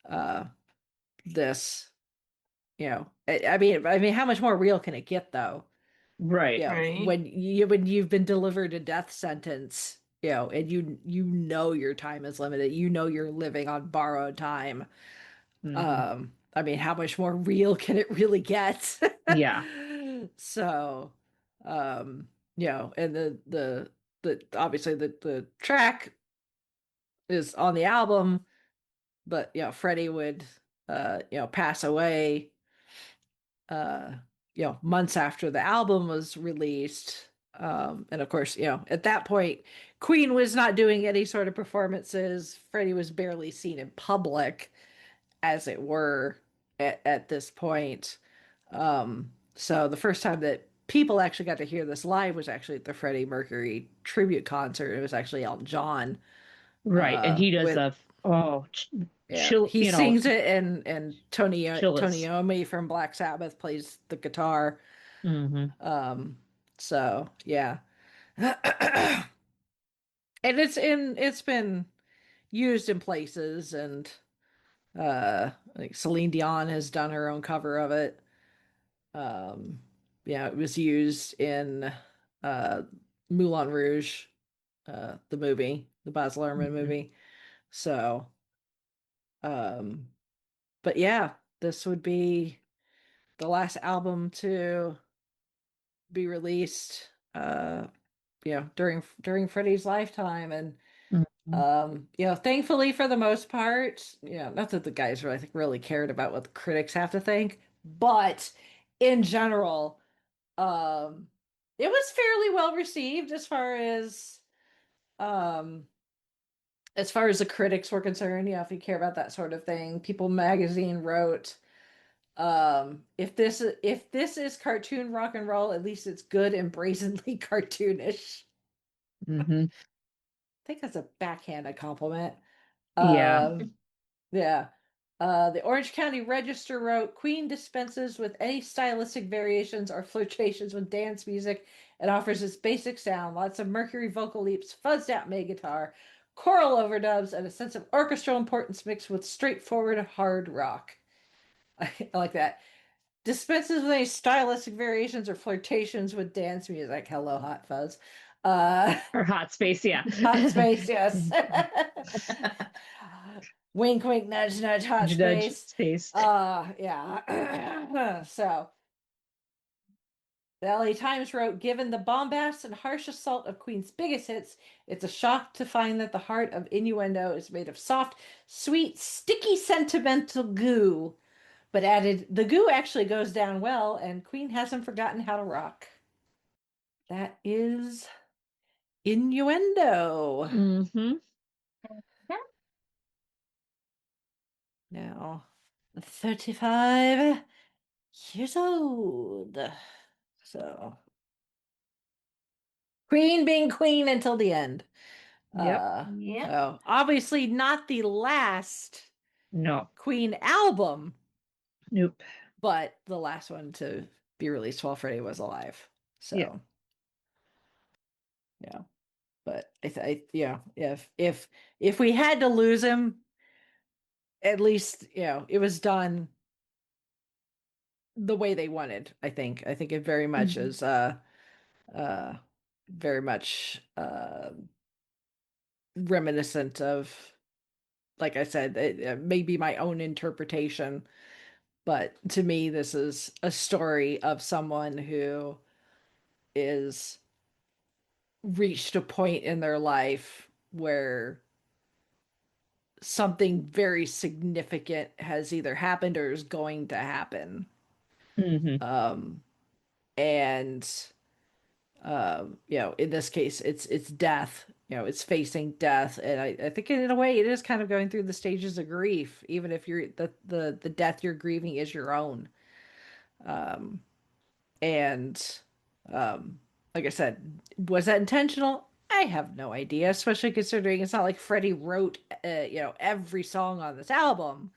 uh this. I mean, how much more real can it get, though? Right. Right. When you've been delivered a death sentence, and your time is limited, you're living on borrowed time. Hmm. I mean, how much more real can it really get? Yeah. So, and the obviously the track is on the album, but Freddie would pass away uh months after the album was released. And of course, at that point, Queen was not doing any sort of performances. Freddie was barely seen in public, as it were, at this point. So the first time that people actually got to hear this live was actually at the Freddie Mercury tribute concert. It was actually Elton John, Right. And he does with a oh chill, he sings it, and Tony chillest. Iommi from Black Sabbath plays the guitar. Hmm. Um, so yeah, and it's been used in places, and like Celine Dion has done her own cover of it. Um, yeah, it was used in uh Moulin Rouge, the movie, the Baz Luhrmann Hmm. movie. So, um, but yeah, this would be the last album to be released, during Freddie's lifetime. And Hmm. thankfully for the most part, not that the guys really, I think, really cared about what the critics have to think, but in general, um, it was fairly well received um, as far as the critics were concerned. If you care about that sort of thing, People Magazine wrote, if this is cartoon rock and roll, at least it's good and brazenly cartoonish. Hmm. I think that's a backhanded compliment. Yeah. Um, yeah. The Orange County Register wrote, Queen dispenses with any stylistic variations or flirtations with dance music and offers its basic sound, lots of Mercury vocal leaps, fuzzed out mega guitar, choral overdubs, and a sense of orchestral importance mixed with straightforward hard rock. I like that. Dispenses with any stylistic variations or flirtations with dance music. Hello, Hot Fuzz. Uh, Or hot space, yeah. Hot Space, yes. Wink, wink, nudge, nudge, Hot Nudge Space. space. Yeah. So, the LA Times wrote, given the bombast and harsh assault of Queen's biggest hits, it's a shock to find that the heart of Innuendo is made of soft, sweet, sticky, sentimental goo. But added, the goo actually goes down well, and Queen hasn't forgotten how to rock. That is Innuendo. Hmm. Now, 35 years old. So, Queen being Queen until the end. Yep. Yep. Obviously not the last No. Queen album, Nope. but the last one to be released while Freddie was alive. Yeah. So, yeah. But yeah, if we had to lose him, at least, it was done the way they wanted. I think it very much Hmm. is uh very much reminiscent of, like I said, it may be my own interpretation, But to me, this is a story of someone who is reached a point in their life where something very significant has either happened or is going to happen. Hmm. Um, and in this case, it's death. It's facing death, and I think in a way it is kind of going through the stages of grief, even if you're the death you're grieving is your own. And like I said, was that intentional? I have no idea, especially considering it's not like Freddie wrote, every song on this album.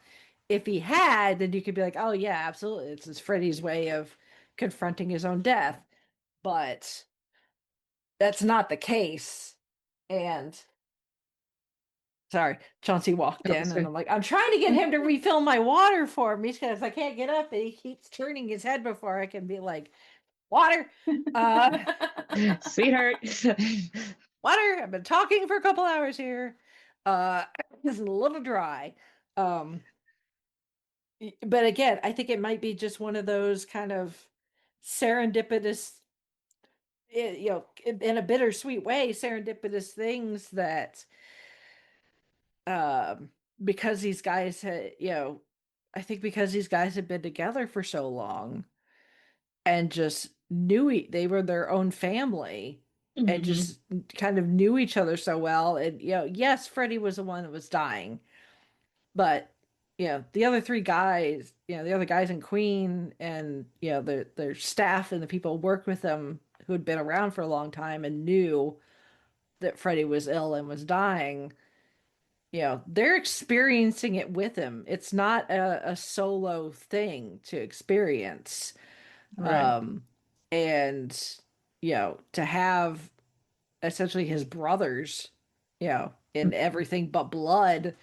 If he had, then you could be like, oh yeah, absolutely, it's Freddie's way of confronting his own death. But that's not the case. And sorry, Chauncey walked Oh, in, and sorry. I'm like, I'm trying to get him to refill my water for me because I can't get up, and he keeps turning his head before I can be like, water. Uh, Sweetheart. water. I've been talking for a couple hours here. Uh, this is a little dry. Um, but again, I think it might be just one of those kind of serendipitous, in a bittersweet way, serendipitous things that, um, because these guys had, I think because these guys had been together for so long and just they were their own family and Hmm. just kind of knew each other so well. And, yes, Freddie was the one that was dying, but, the other three guys, the other guys in Queen and, their staff and the people who worked with them who had been around for a long time and knew that Freddie was ill and was dying, they're experiencing it with him. It's not a solo thing to experience. Right. Um, and, to have essentially his brothers, in everything but blood,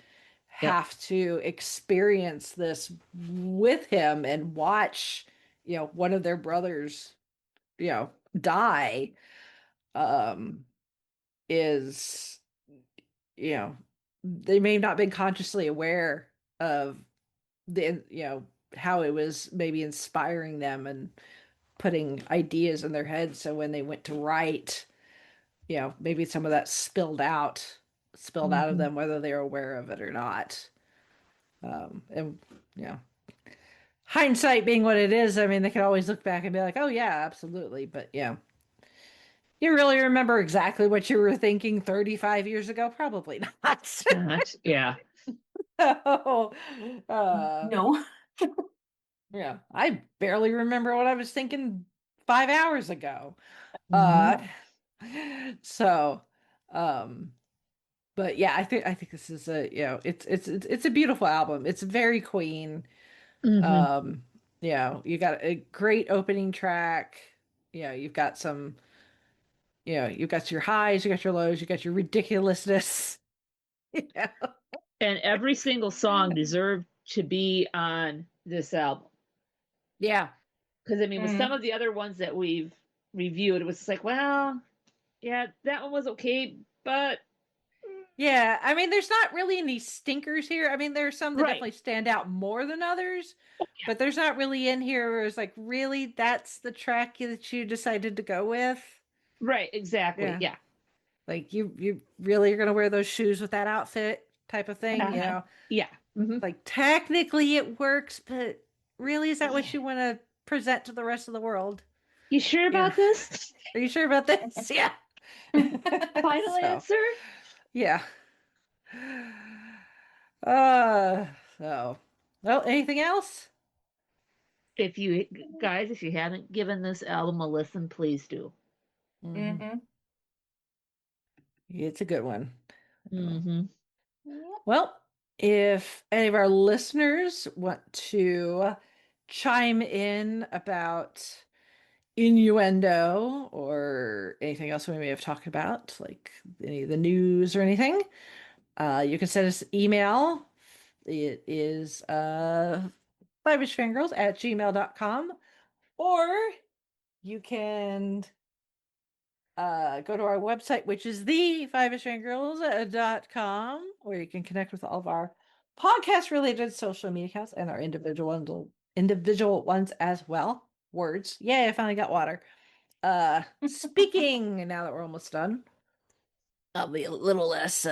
Yep. have to experience this with him and watch, one of their brothers, die, um, is, you know, they may have not been consciously aware of the, how it was maybe inspiring them and putting ideas in their heads. So when they went to write, maybe some of that spilled out of Hmm. them, whether they were aware of it or not. And you know, hindsight being what it is, I mean, they could always look back and be like, "Oh yeah, absolutely." But you really remember exactly what you were thinking 35 years ago? Probably not. Not, yeah. So, uh, No. I barely remember what I was thinking 5 hours ago. Hmm. Uh, so, um, but yeah, I think this is it's a beautiful album. It's very Queen. Hmm. Um, you got a great opening track. You've got some, you've got your highs, you got your lows, you got your ridiculousness. Yeah. And every single song deserved to be on this album. Yeah. Because I mean, with some Mm. of the other ones that we've reviewed, it was like, well, yeah, that one was okay, but Yeah. I mean, there's not really any stinkers here. I mean, there are some that right, definitely stand out more than others, but there's not really in here where it's like, really, that's the track that you decided to go with. right, exactly, Yeah. yeah. Like you really are gonna wear those shoes with that outfit type of thing, Uh-huh. Yeah. Hmm. Like technically it works, but really is that what Yeah. you want to present to the rest of the world? You sure Yeah. about this? Are you sure about this? Yeah. Final So, answer? yeah. Uh, so, well, anything else? If you guys, if you haven't given this album a listen, please do. Hmm. Hmm. It's a good one. Oh. Hmm. Yep. Well, if any of our listeners want to chime in about innuendo or anything else we may have talked about, like any of the news or anything, you can send us an email. It is fivishfangirls@gmail.com, or you can go to our website, which is thefivishfangirls.com, where you can connect with all of our podcast related social media accounts and our individual individual ones as well. Words. Yay, I finally got water. Speaking, now that we're almost done, I'll be a little less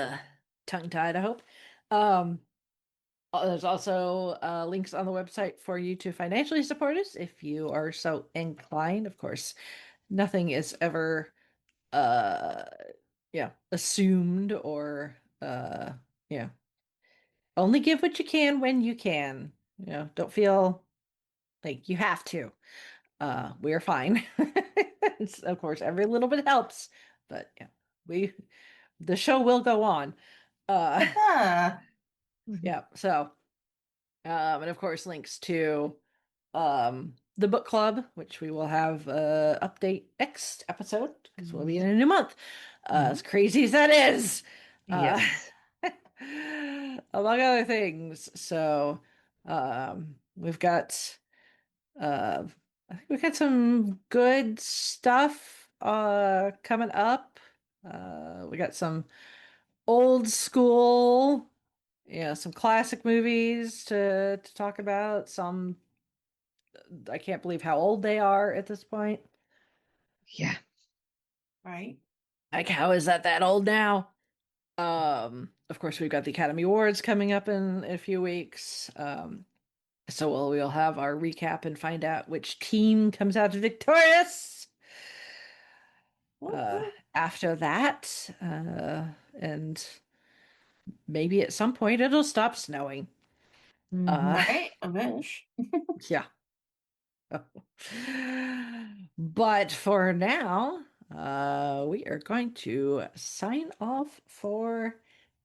tongue-tied, I hope. There's also links on the website for you to financially support us if you are so inclined. Of course, nothing is ever assumed or only give what you can when you can. Don't feel like you have to. We're fine. Of course, every little bit helps, but the show will go on. Yeah, so and of course links to the book club, which we will have update next episode because we'll be in a new month. As crazy as that is. Yes. Among other things. So we've got I think we've got some good stuff coming up. We got some old school, some classic movies to talk about. Some I can't believe how old they are at this point. Yeah. Right. Like, how is that old now? Of course, we've got the Academy Awards coming up in a few weeks. So we'll have our recap and find out which team comes out victorious. After that, and maybe at some point it'll stop snowing. Right? A wish. Yeah. But for now, we are going to sign off for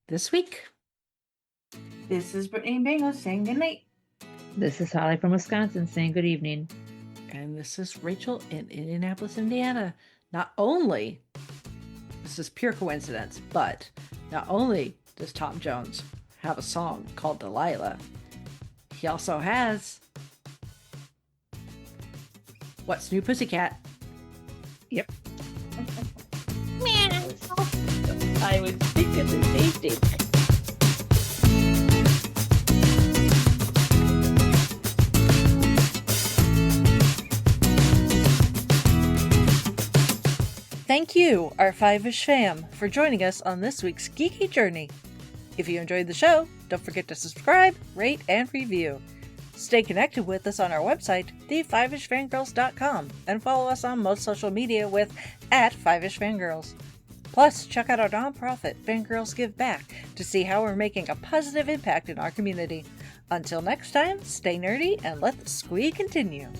this week. This is Brittany and Bingo saying goodnight. This is Holly from Wisconsin saying good evening. And this is Rachel in Indianapolis, Indiana. Not only, this is pure coincidence, but not only does Tom Jones have a song called Delilah, he also has What's New Pussycat? Yep. I was thinking the same thing. Thank you, our Fiveish fam, for joining us on this week's geeky journey. If you enjoyed the show, don't forget to subscribe, rate, and review. Stay connected with us on our website, thefiveishfangirls.com, and follow us on most social media with @FiveishFangirls. Plus, check out our nonprofit, Fangirls Give Back, to see how we're making a positive impact in our community. Until next time, stay nerdy and let the squee continue.